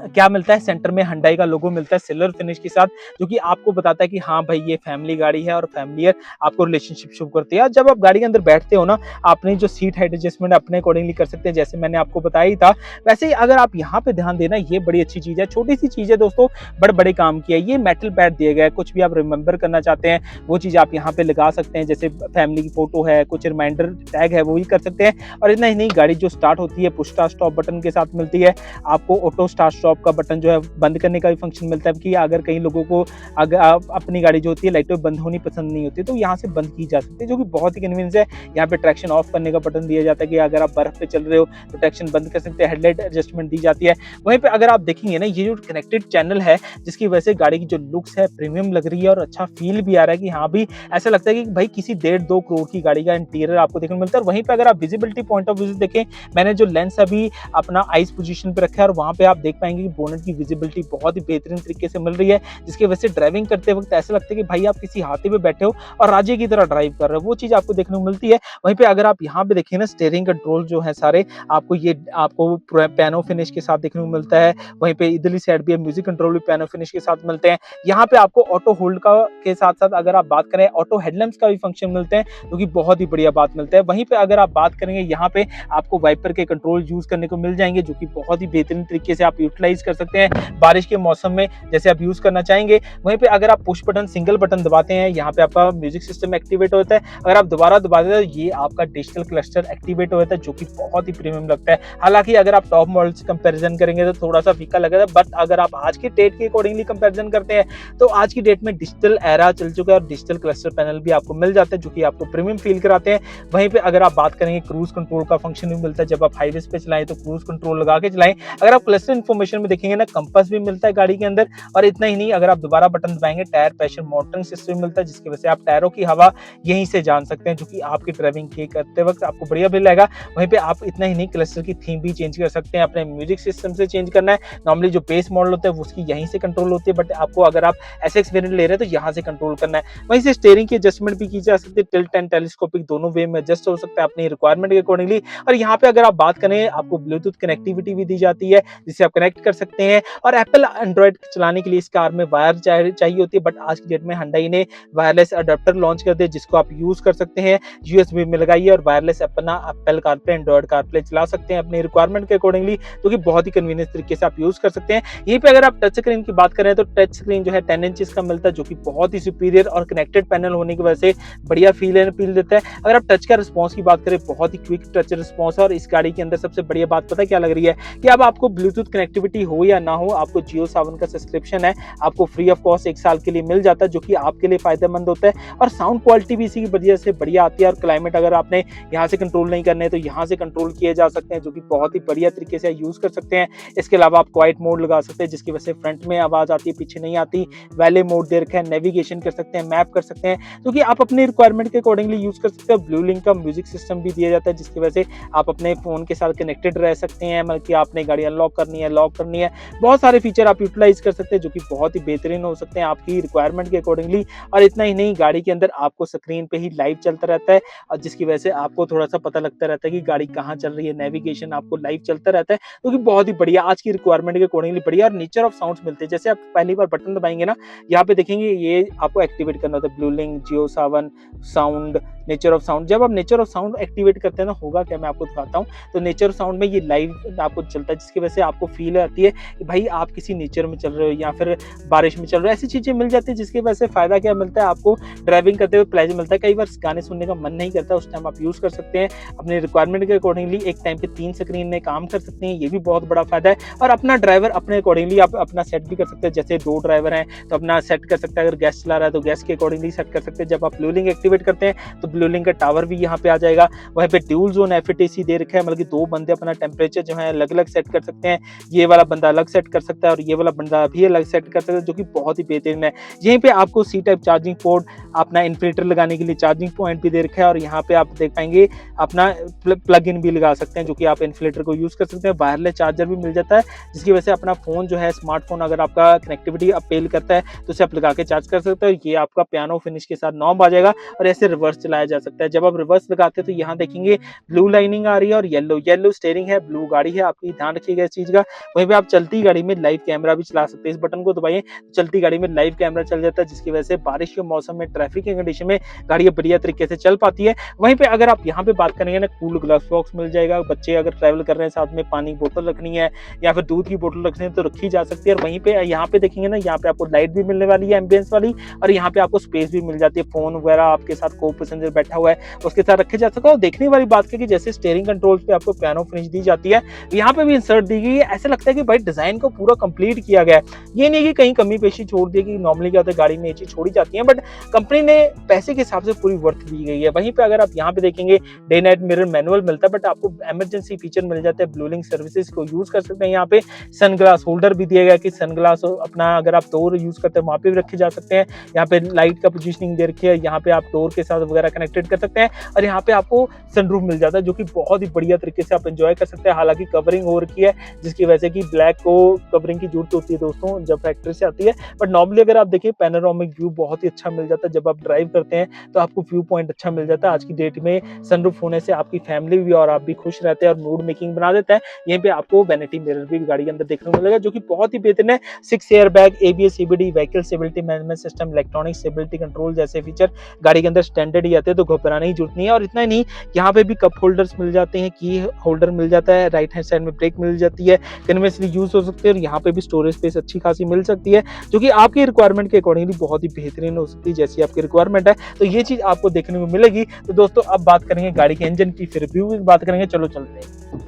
क्या मिलता है, सेंटर में हुंडई का लोगो मिलता है सिल्वर फिनिश के साथ, जो कि आपको बताता है कि हाँ भाई ये फैमिली गाड़ी है और फैमिलियर आपको रिलेशनशिप शो करती है। जब आप गाड़ी के अंदर बैठते हो ना, आपने जो सीट हाइट एडजस्टमेंट अपने अकॉर्डिंगली कर सकते हैं, जैसे मैंने आपको बताया ही था। वैसे ही अगर आप यहाँ पे ध्यान देना, ये बड़ी अच्छी चीज है, छोटी सी चीज है दोस्तों, बड़े बड़े काम की है। ये मेटल पैड दिया गया है, कुछ भी आप रिमेंबर करना चाहते हैं वो चीज आप यहाँ पे लगा सकते हैं, जैसे फैमिली की फोटो है, कुछ रिमाइंडर टैग है, वो भी कर सकते हैं। और इतना ही नहीं, गाड़ी जो स्टार्ट होती है पुश स्टार्ट स्टॉप बटन के साथ मिलती है, आपको ऑटो स्टार्ट स्टॉप का बटन जो है बंद करने का भी फंक्शन मिलता है, कि अगर कई लोगों को अगर अपनी गाड़ी जो होती है लाइटों बंद होनी पसंद नहीं होती, तो यहाँ से बंद की जा सकती है, जो कि बहुत ही कन्वीनियंस है। यहाँ पे ट्रैक्शन ऑफ करने का बटन दिया जाता है, कि अगर आप बर्फ पे चल रहे हो तो ट्रैक्शन बंद कर सकते हैं, हेडलाइट एडजस्टमेंट दी जाती है। वहीं पे अगर आप देखेंगे ना, ये जो कनेक्टेड चैनल है, जिसकी वजह से गाड़ी की जो लुक्स है प्रीमियम लग रही है, और अच्छा फील भी आ रहा है कि हाँ भी ऐसा लगता है कि भाई किसी 1.5-2 करोड़ की गाड़ी का इंटीरियर आपको देखने को मिलता है। और वहीं पे अगर आप विजिबिलिटी पॉइंट ऑफ व्यू से देखें, मैंने जो लेंस अभी अपना आइस पोजीशन पे रखा है, और वहां पे आप देख पाएंगे कि बोनेट की विजिबिलिटी बहुत ही बेहतरीन तरीके से मिल रही है, जिसकी वजह से ड्राइविंग करते वक्त ऐसा लगता है कि भाई आप किसी हाथी पे बैठे हो और राजे की तरह ड्राइव कर रहे हो, वो चीज आपको देखने को मिलती है। वहीं पे अगर आप यहाँ पे देखें ना, स्टीयरिंग कंट्रोल जो है सारे आपको पियानो फिनिश के साथ देखने को मिलता है। वहीं पे इधरली साइड भी म्यूजिक कंट्रोल भी पियानो फिनिश के साथ मिलते हैं। यहाँ पे आपको ऑटो होल्ड का के साथ साथ अगर आप बात करें, ऑटो हेडलैम्प्स का भी फंक्शन मिलते हैं, जो कि बहुत ही बढ़िया बात मिलता है। वहीं पे अगर आप बात करेंगे, यहाँ पे आपको वाइपर के कंट्रोल यूज करने को मिल जाएंगे, जो कि बहुत ही बेहतरीन तरीके से आप यूटिलाइज यूटिलाइज कर सकते हैं बारिश के मौसम में जैसे आप यूज करना चाहेंगे। वहीं पे अगर आप पुश बटन सिंगल बटन दबाते हैं, यहाँ पे आपका म्यूजिक सिस्टम एक्टिवेट होता है। अगर आप दोबारा दबाते हैं तो ये आपका डिजिटल क्लस्टर एक्टिवेट होता है, जो कि बहुत ही प्रीमियम लगता है। हालांकि अगर आप टॉप मॉडल से कंपैरिजन करेंगे तो थोड़ा सा फीका लगेगा, बट अगर आप आज के डेट के अकॉर्डिंगली कंपैरिजन करते हैं तो आज की डेट में डिजिटल एरा चल चुका है और डिजिटल क्लस्टर पैनल भी आपको मिल जाते हैं, जो कि आपको प्रीमियम फील कराते हैं। वहीं पे अगर आप बात करेंगे क्रूज कंट्रोल का फंक्शन भी मिलता है, जब आप हाईवे पे चलाएं तो क्रूज कंट्रोल लगा के चलाएं। अगर आप क्लस्टर इन्फॉर्मेशन में देखेंगे ना, कंपास भी मिलता है गाड़ी के अंदर। और इतना ही नहीं, अगर आप दोबारा बटन दबाएंगे टायर प्रेशर मॉनिटरिंग सिस्टम मिलता है, जिसकी वजह से आप टायरों की हवा यहीं से जान सकते हैं, जो कि आपकी ड्राइविंग के करते वक्त आपको बढ़िया फील आएगा। वहीं पे आप इतना ही नहीं, क्लस्टर की थीम भी चेंज कर सकते हैं, अपने म्यूजिक सिस्टम से चेंज करना है। नॉर्मली जो बेस मॉडल होता है वो उसकी यहीं से कंट्रोल होती है, बट आपको अगर आप एसएक्स वेरिएंट ले रहे हैं तो यहाँ से कंट्रोल करना है। वहीं से स्टीयरिंग की एडजस्टमेंट भी की जा सकती है, टिल्ट एंड टेलीस्कोपिक दोनों वे में एडजस्ट हो सकता है अपनी रिक्वायरमेंट के अकॉर्डिंगली। और यहाँ पे अगर आप बात करें, आपको ब्लूटूथ कनेक्टिविटी भी दी जाती है, जिससे आप कनेक्ट कर सकते हैं। और एप्पल एंड्रॉइड चलाने के लिए इस कार में वायर चाहिए होती है, बट आज की डेट में Hyundai ने वायरलेस अडेप्टर लॉन्च कर दिया, जिसको आप यूज कर सकते हैं। यूएसबी में लगाइए और वायरलेस अपना एप्पल कारप्ले एंड्रॉइड कारप्ले चला सकते हैं अपनी रिक्वायरमेंट के अकॉर्डिंगली, जो कि बहुत ही कन्वीनियंस तरीके से आप यूज कर सकते हैं। यहीं पे अगर आप टच स्क्रीन की बात करें तो टच स्क्रीन जो है 10 इंचेस का मिलता है, जो कि बहुत ही सुपीरियर और कनेक्टेड पैनल होने की वजह से बढ़िया फील देता है। अगर आप टच का रिस्पॉन्स की बात करें, बहुत ही क्विक टच रिस्पॉन्स है। और इस गाड़ी के अंदर सबसे बढ़िया बात पता है क्या लग रही है, कि अब आपको ब्लूटूथ कनेक्टिविटी हो या ना हो, आपको जियो सावन का सब्सक्रिप्शन है, आपको फ्री ऑफ कॉस्ट 1 साल के लिए मिल जाता है, जो कि आपके लिए फायदेमंद होता है। और साउंड क्वालिटी भी इसी की वजह से बढ़िया आती है। और क्लाइमेट अगर आपने यहाँ से कंट्रोल नहीं करने तो यहाँ से कंट्रोल किए जा सकते हैं, जो कि बहुत ही बढ़िया तरीके से यूज कर सकते हैं। इसके अलावा आप क्वाइट मोड लगा सकते हैं, जिसकी वजह से फ्रंट में आवाज आती है, पीछे नहीं आती। वैले मोड दे रखा है, नेविगेशन कर सकते हैं, मैप कर सकते हैं, जो कि आप अपनी रिक्वायरमेंट के अकॉर्डिंगली यूज कर सकते हैं। ब्लू लिंक का म्यूजिक सिस्टम भी दिया जाता है, जिसकी वजह से आप अपने फोन के साथ कनेक्टेड रह सकते हैं, मतलब कि आपने गाड़ी अनलॉक करनी है, लॉक करनी है, बहुत सारे फीचर आप यूटिलाइज कर सकते हैं, जो कि बहुत ही बेहतरीन हो सकते हैं आपकी रिक्वायरमेंट के अकॉर्डिंगली। और इतना ही नहीं, गाड़ी के अंदर आपको स्क्रीन पे ही लाइव चलता रहता है, और जिसकी वजह से आपको थोड़ा सा पता लगता रहता है कि गाड़ी कहाँ चल रही है, नेविगेशन आपको लाइव चलता रहता है, जो कि बहुत ही बढ़िया आज की रिक्वायरमेंट के अकॉर्डिंगली बढ़िया। और नेचर ऑफ साउंड्स मिलते हैं, जैसे आप पहली बार बटन दबाएंगे ना, यहाँ पे देखेंगे ये आपको एक्टिवेट करना होता है, blue link, Jio Sawan, sound, nature of sound. जब आप नेचर ऑफ साउंड एक्टिवेट करते हैं ना, होगा क्या मैं आपको दिखाता हूँ। तो नेचर ऑफ साउंड में ये लाइव आपको चलता है, जिसकी वजह से आपको फील आती है कि भाई आप किसी नेचर में चल रहे हो या फिर बारिश में चल रहे हो, ऐसी चीजें मिल जाती है, जिसकी वजह से फायदा क्या मिलता है, आपको ड्राइविंग करते हुए प्लेजर मिलता है। कई बार गाने सुनने का मन नहीं करता, उस टाइम आप यूज कर सकते हैं अपने रिक्वायरमेंट के अकॉर्डिंगली। एक टाइम पे 3 स्क्रीन में काम कर सकते हैं, ये भी बहुत बड़ा फायदा है। और अपना ड्राइवर अपने अकॉर्डिंगली आप अपना सेट भी कर सकते हैं, जैसे 2 ड्राइवर हैं तो अपना सेट कर सकते हैं। अगर गैस चला रहा है तो गैस के अकॉर्डिंगली सेट कर सकते हैं। जब आप ब्लू लिंक एक्टिवेट करते हैं तो ब्लू लिंक का टावर भी यहाँ पे आ जाएगा। वहीं पे ड्यूल जोन एफईटीसी दे रखा है, मतलब कि 2 बंदे अपना टेम्परेचर जो है अलग अलग सेट कर सकते हैं। ये वाला बंदा अलग सेट कर सकता है और ये वाला बंदा भी अलग सेट कर सकता है, जो कि बहुत ही बेहतरीन है। यहीं पे आपको सी टाइप चार्जिंग पोर्ट, अपना इन्फिनिटर लगाने के लिए चार्जिंग पॉइंट भी दे रखा है। और यहाँ पे आप देख पाएंगे अपना प्लग इन भी लगा सकते हैं, जो कि आप इन्फिनिटर को यूज कर सकते हैं। वायरलेस चार्जर भी मिल जाता है, जिसकी वजह से अपना फोन जो है, स्मार्टफोन अगर आपका कनेक्टिविटी अपील करता है तो उसे आप लगा के चार्ज कर सकते हो। ये आपका पियानो फिनिश के साथ नॉब आ जाएगा और ऐसे रिवर्स चलाया जा सकता है। जब आप रिवर्स लगाते हैं तो यहाँ देखेंगे ब्लू लाइनिंग आ रही है और येलो स्टीयरिंग है, ब्लू गाड़ी है आपकी, ध्यान रखिएगा इस चीज का। वहीं पे आप चलती गाड़ी में लाइव कैमरा भी चला सकते हैं, इस बटन को दबाइए तो चलती गाड़ी में लाइव कैमरा चल जाता है, जिसकी वजह से बारिश के मौसम में, ट्रैफिक के कंडीशन में गाड़ी बढ़िया तरीके से चल पाती है। वहीं पे अगर आप यहाँ पे बात करेंगे ना, कूल ग्लास बॉक्स मिल जाएगा। बच्चे अगर ट्रैवल कर रहे हैं, साथ में पानी की बोतल रखनी है या फिर दूध की बोतल रखनी है तो रखी जा सकती है। और वहीं पे यहाँ पे देखेंगे ना, यहाँ पे आपको लाइट भी मिलने वाली है एम्बियंस वाली, और यहाँ पे आपको स्पेस भी मिल जाती है। फोन वगैरह आपके साथ को पैसेंजर बैठा हुआ है उसके साथ रखे जा सकता है। और देखने वाली बात है कि जैसे स्टीयरिंग कंट्रोल्स पे आपको पियानो फिनिश दी जाती है, यहाँ पे भी इंसर्ट दी गई है। ऐसा लगता है कि भाई डिजाइन को पूरा कंप्लीट किया गया है, ये नहीं कि कहीं कमी पेशी छोड़ दी, कि नॉर्मली क्या होता है गाड़ी में ये चीज छोड़ी जाती है, बट कंपनी ने पैसे के हिसाब से पूरी वर्थ दी गई है। वहीं पे अगर आप यहाँ पे देखेंगे, डे नाइट मिरर मैनुअल मिलता है, बट आपको इमरजेंसी फीचर मिल जाता है। ब्लू लिंक सर्विसेज को यूज कर सकते हैं। यहाँ पे सनग्लास होल्डर भी दिया गया कि सनग्लास अपना अगर आप डोर यूज करते हैं वहां पे भी रखे जा सकते हैं। यहाँ पे लाइट का पोजीशनिंग दे रखी है, यहाँ पे आप डोर के साथ वगैरह कनेक्टेड कर सकते हैं। और यहाँ पे आपको सनरूफ मिल जाता है, जो कि बहुत ही बढ़िया तरीके से आप एंजॉय कर सकते हैं। हालांकि कवरिंग हो रखी है, जिसकी वजह से कि ब्लैक को कवरिंग की जरूरत होती है दोस्तों जब फैक्ट्री से आती है, बट नॉर्मली अगर आप देखिए पैनोरामिक व्यू बहुत ही अच्छा मिल जाता है। जब आप ड्राइव करते हैं तो आपको व्यू पॉइंट अच्छा मिल जाता है। आज की डेट में सनरूफ होने से आपकी फैमिली भी और आप भी खुश रहते हैं और मूड मेकिंग बना देता है। यहीं पे आपको वैनिटी मिरर भी गाड़ी के अंदर देखने को मिलेगा, जो कि बहुत ही बेहतरीन है। 6 air bag, ABS, CBD, vehicle stability management system, electronic stability control जैसे फीचर गाड़ी के अंदर स्टैंडर्ड ही आते हैं, तो घबराने की जरूरत नहीं है। और इतना ही नहीं, यहाँ पे भी कप होल्डर्स मिल जाते हैं, की होल्डर मिल जाता है, राइट हैंड साइड में ब्रेक मिल जाती है, इनमें इजिली यूज हो सकते हैं और यहाँ पे भी स्टोरेज स्पेस अच्छी खासी मिल सकती है, जो कि आपकी रिक्वायरमेंट के अकॉर्डिंगली बहुत ही बेहतरीन हो सकती है, जैसी आपकी रिक्वायरमेंट है। तो ये चीज आपको देखने को मिलेगी। तो दोस्तों अब बात करेंगे गाड़ी के इंजन की, फिर रिव्यू की बात करेंगे। चलो चलते हैं।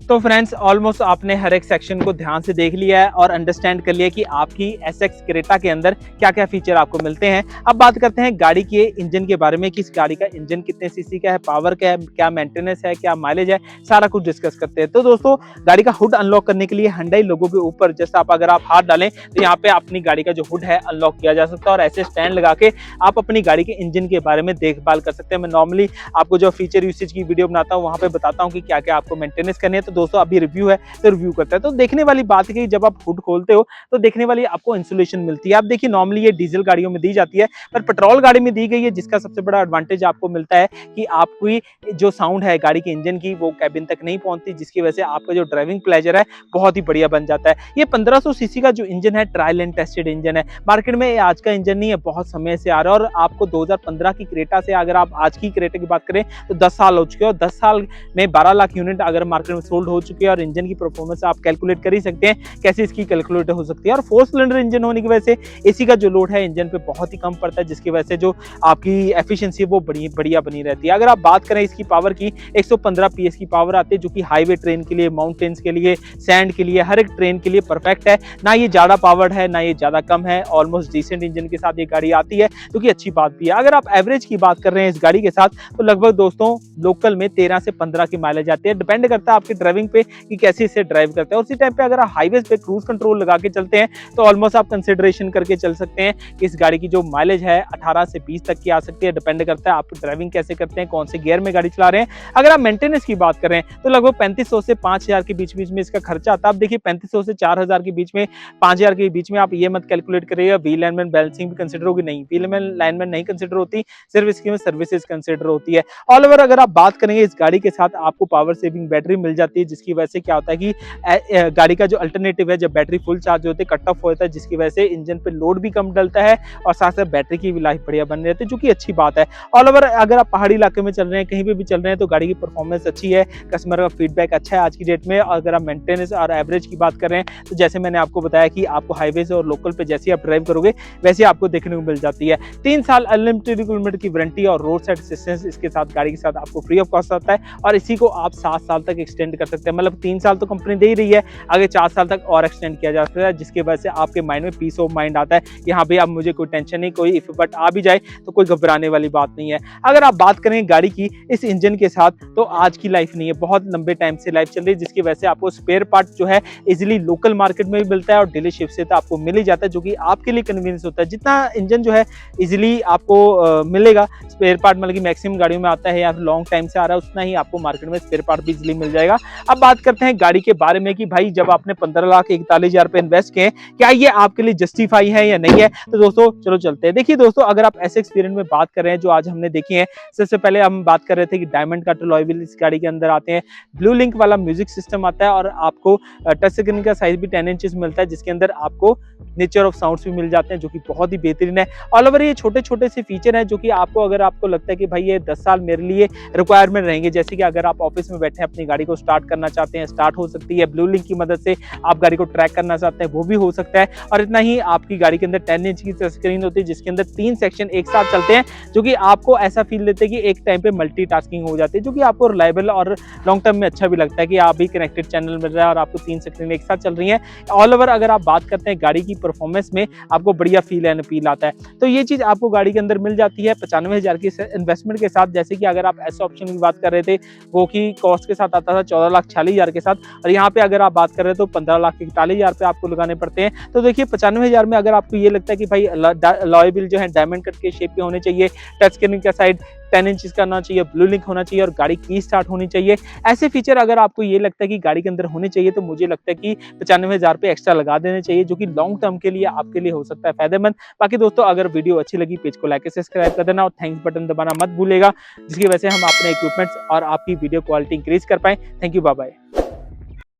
तो फ्रेंड्स ऑलमोस्ट आपने हर एक सेक्शन को ध्यान से देख लिया है और अंडरस्टैंड कर लिया कि आपकी एसएक्स क्रेटा के अंदर क्या क्या फीचर आपको मिलते हैं। अब बात करते हैं गाड़ी के इंजन के बारे में कि इस गाड़ी का इंजन कितने सीसी का है, पावर क्या है, क्या मेंटेनेंस है, क्या माइलेज है, सारा कुछ डिस्कस करते हैं। तो दोस्तों गाड़ी का हुड अनलॉक करने के लिए Hyundai लोगो के ऊपर जैसे अगर आप हाथ डालें तो यहाँ पे अपनी गाड़ी का जो हुड है अनलॉक किया जा सकता है और ऐसे स्टैंड लगा के आप अपनी गाड़ी के इंजन के बारे में देखभाल कर सकते हैं। मैं नॉर्मली आपको जो फीचर यूसेज की वीडियो बनाता हूँ वहां पे बताता हूँ कि क्या क्या आपको मेंटेनेंस करनी है। तो दोस्तों अभी रिव्यू है तो रिव्यू करता है। तो देखने वाली बात है कि जब आप हुड खोलते हो तो देखने वाली आपको इंसुलेशन मिलती है। आप देखिए नॉर्मली ये डीजल गाड़ियों में दी जाती है, पर पेट्रोल गाड़ी में दी गई है, जिसका सबसे बड़ा एडवांटेज आपको मिलता है कि आपकी जो साउंड है गाड़ी के इंजन की वो कैबिन तक नहीं पहुंचती, जिसकी वजह से आपका जो ड्राइविंग प्लेजर है बहुत ही बढ़िया बन जाता है। ये 1500 सीसी का जो इंजन है ट्रायल एंड टेस्टेड इंजन है। मार्केट में आज का इंजन नहीं है, बहुत समय से आ रहा है और आपको 2015 की क्रेटा से अगर आप आज की क्रेटा की बात करें तो 10 साल हो चुके हैं और 10 साल में 12 लाख यूनिट अगर मार्केट में सोल्ड हो चुके हैं और इंजन की परफॉर्मेंस आप कैलकुलेट कर ही सकते हैं कैसे इसकी कैलकुलेट हो सकती है। और 4 सिलेंडर इंजन होने की वजह से एसी का जो लोड है इंजन पे बहुत ही कम पड़ता है, जिसकी वजह से जो आपकी एफिशिएंसी है वो बढ़िया बनी रहती है। अगर आप बात करें इसकी पावर की, 115 पीएस की पावर आती है, जो कि हाईवे ट्रेन के लिए, माउंटेन्स के लिए, सैंड के लिए, हर एक ट्रेन के लिए परफेक्ट है। ना ये ज्यादा पावर्ड है ना ये ज्यादा कम है, ऑलमोस्ट डिसेंट इंजन के साथ ये गाड़ी आती है, जो कि अच्छी बात भी है। अगर आप एवरेज की बात कर रहे हैं इस गाड़ी के साथ तो लगभग दोस्तों लोकल में 13 से 15 की माइलेज आती है। डिपेंड करता है आपकी ड्राइविंग पे कि कैसे इसे ड्राइव करते हैं। उसी टाइम पे अगर आप हाईवे पे क्रूज कंट्रोल लगा के चलते हैं तो ऑलमोस्ट आप कंसिडरेशन करके चल सकते हैं कि इस गाड़ी की जो माइलेज है 18 से 20 तक की आ सकती है। डिपेंड करता है आप ड्राइविंग कैसे करते हैं, कौन से गियर में गाड़ी चला रहे हैं। अगर आप मेंटेनेंस की बात करें तो लगभग 3500 से 5000 के बीच में इसका खर्चा आता है। आप देखिए 3500 से 4000 के बीच में, 5000 के बीच में आप ये मत कैलकुलेट करिएगा व्हील लाइनमेंट बैलेंसिंग भी कंसिडर होगी, नहीं व्हील लाइनमेंट नहीं कंसिडर होती, सिर्फ इसकी में सर्विसेज कंसिडर होती है। ऑल ओवर अगर आप बात करेंगे इस गाड़ी के साथ आपको पावर सेविंग बैटरी मिल जाती है, जिसकी वजह से क्या होता है कि गाड़ी का जो अल्टरनेटिव है जब बैटरी फुल चार्ज होते है कट ऑफ होता है, जिसकी वजह से इंजन पे लोड भी कम डलता है और साथ साथ बैटरी की भी लाइफ बढ़िया बन रहती है, जो कि अच्छी बात है। ऑल ओवर अगर आप पहाड़ी इलाके में चल रहे हैं, कहीं पे भी चल रहे हैं तो गाड़ी की परफॉर्मेंस अच्छी है, कस्टमर का फीडबैक अच्छा है आज की डेट में। और अगर आप मेंटेनेंस और एवरेज की बात कर रहे हैं तो जैसे मैंने आपको बताया कि आपको हाईवे से और लोकल पे जैसे आप ड्राइव करोगे वैसे आपको देखने को मिल जाती है। 3 साल अनलिमिटेड किलोमीटर की वारंटी और रोड साइड असिस्टेंस इसके साथ गाड़ी के साथ आपको फ्री ऑफ कॉस्ट आता है और इसी को आप 7 साल तक एक्सटेंड कर सकते हैं। मतलब 3 साल तो कंपनी दे ही रही है, आगे 4 साल तक और एक्सटेंड किया जा सकता है, जिसकी वजह से आपके माइंड में पीस ऑफ माइंड आता है कि हाँ भाई अब मुझे कोई टेंशन नहीं, कोई इफ बट आ भी जाए तो कोई घबराने वाली बात नहीं है। अगर आप बात करें गाड़ी की इस इंजन के साथ तो आज की लाइफ नहीं है, बहुत लंबे टाइम से लाइफ चल रही है, जिसकी वजह से आपको स्पेयर पार्ट जो है इजिली लोकल मार्केट में भी मिलता है और डीलरशिप से तो आपको मिल ही जाता है, जो कि आपके लिए कन्वीनियंस होता है। जितना इंजन जो है इजिली आपको मिलेगा स्पेयर पार्ट, मतलब कि मैक्सिमम गाड़ियों में आता है या लॉन्ग टाइम से आ रहा है, उतना ही आपको मार्केट में स्पेयर पार्ट भी इजिली मिल जाएगा। अब बात करते हैं गाड़ी के बारे में कि भाई जब आपने 15,41,000 रुपए इन्वेस्ट किए, क्या ये आपके लिए जस्टिफाई है या नहीं है। तो दोस्तों चलो चलते हैं। देखिए दोस्तों अगर आप ऐसे एक्सपीरियंस में बात कर रहे हैं जो आज हमने देखी है, सबसे पहले हम बात कर रहे थे कि डायमंड कट अलॉय व्हील इस गाड़ी के अंदर आते हैं, ब्लू लिंक वाला म्यूजिक सिस्टम आता है और आपको टच स्क्रीन का साइज भी 10 इंचेस मिलता है, जिसके अंदर आपको नेचर ऑफ साउंड्स भी मिल जाते हैं, जो कि बहुत ही बेहतरीन है। ऑल ओवर ये छोटे छोटे से फीचर हैं जो कि आपको अगर आपको लगता है कि भाई ये 10 साल मेरे लिए रिक्वायरमेंट रहेंगे, जैसे कि अगर आप ऑफिस में बैठे अपनी गाड़ी को स्टार्ट करना चाहते हैं, स्टार्ट हो सकती है। ब्लू लिंक की मदद से आप गाड़ी को ट्रैक करना चाहते हैं वो भी हो सकता है। और इतना ही आपकी गाड़ी के अंदर 10 इंच की स्क्रीन होती है, जिसके अंदर 3 सेक्शन एक साथ चलते हैं, जो कि आपको ऐसा फील देते हैं कि एक टाइम पे मल्टीटास्किंग हो जाती है, जो कि आपको रिलायबल और लॉन्ग टर्म में अच्छा भी लगता है कि आप भी कनेक्टेड चैनल मिल रहा है और आपको 3 स्क्रीन एक साथ चल रही है। ऑल ओवर अगर आप बात करते हैं गाड़ी की परफॉर्मेंस में आपको बढ़िया फील एंड अपील आता है, तो ये चीज आपको गाड़ी के अंदर मिल जाती है 95,000 की इन्वेस्टमेंट के साथ। जैसे कि अगर आप ऐसे ऑप्शन की बात कर रहे थे वो की कॉस्ट के साथ आता था 14,46,000 के साथ, और यहाँ पे अगर आप बात कर रहे हो तो 15,41,000 पे आपको लगाने पड़ते हैं। तो देखिए 95,000 में अगर आपको ये लगता है कि भाई अलॉय व्हील जो है डायमंड कट के शेप के होने चाहिए, टच स्क्रीन का साइड 10 इंच का होना चाहिए, ब्लू लिंक होना चाहिए और गाड़ी की स्टार्ट होनी चाहिए, ऐसे फीचर अगर आपको ये लगता है कि गाड़ी के अंदर होने चाहिए, तो मुझे लगता है कि 95,000 पे एक्स्ट्रा लगा देने चाहिए, जो कि लॉन्ग टर्म के लिए आपके लिए हो सकता है फायदेमंद। बाकी दोस्तों अगर वीडियो अच्छी लगी पेज को लाइक सब्सक्राइब कर देना और थैंक्स बटन दबाना मत भूलेगा, जिसकी वजह से हम अपने इक्विपमेंट्स और आपकी वीडियो क्वालिटी इंक्रीज कर पाए। Thank you, bye bye.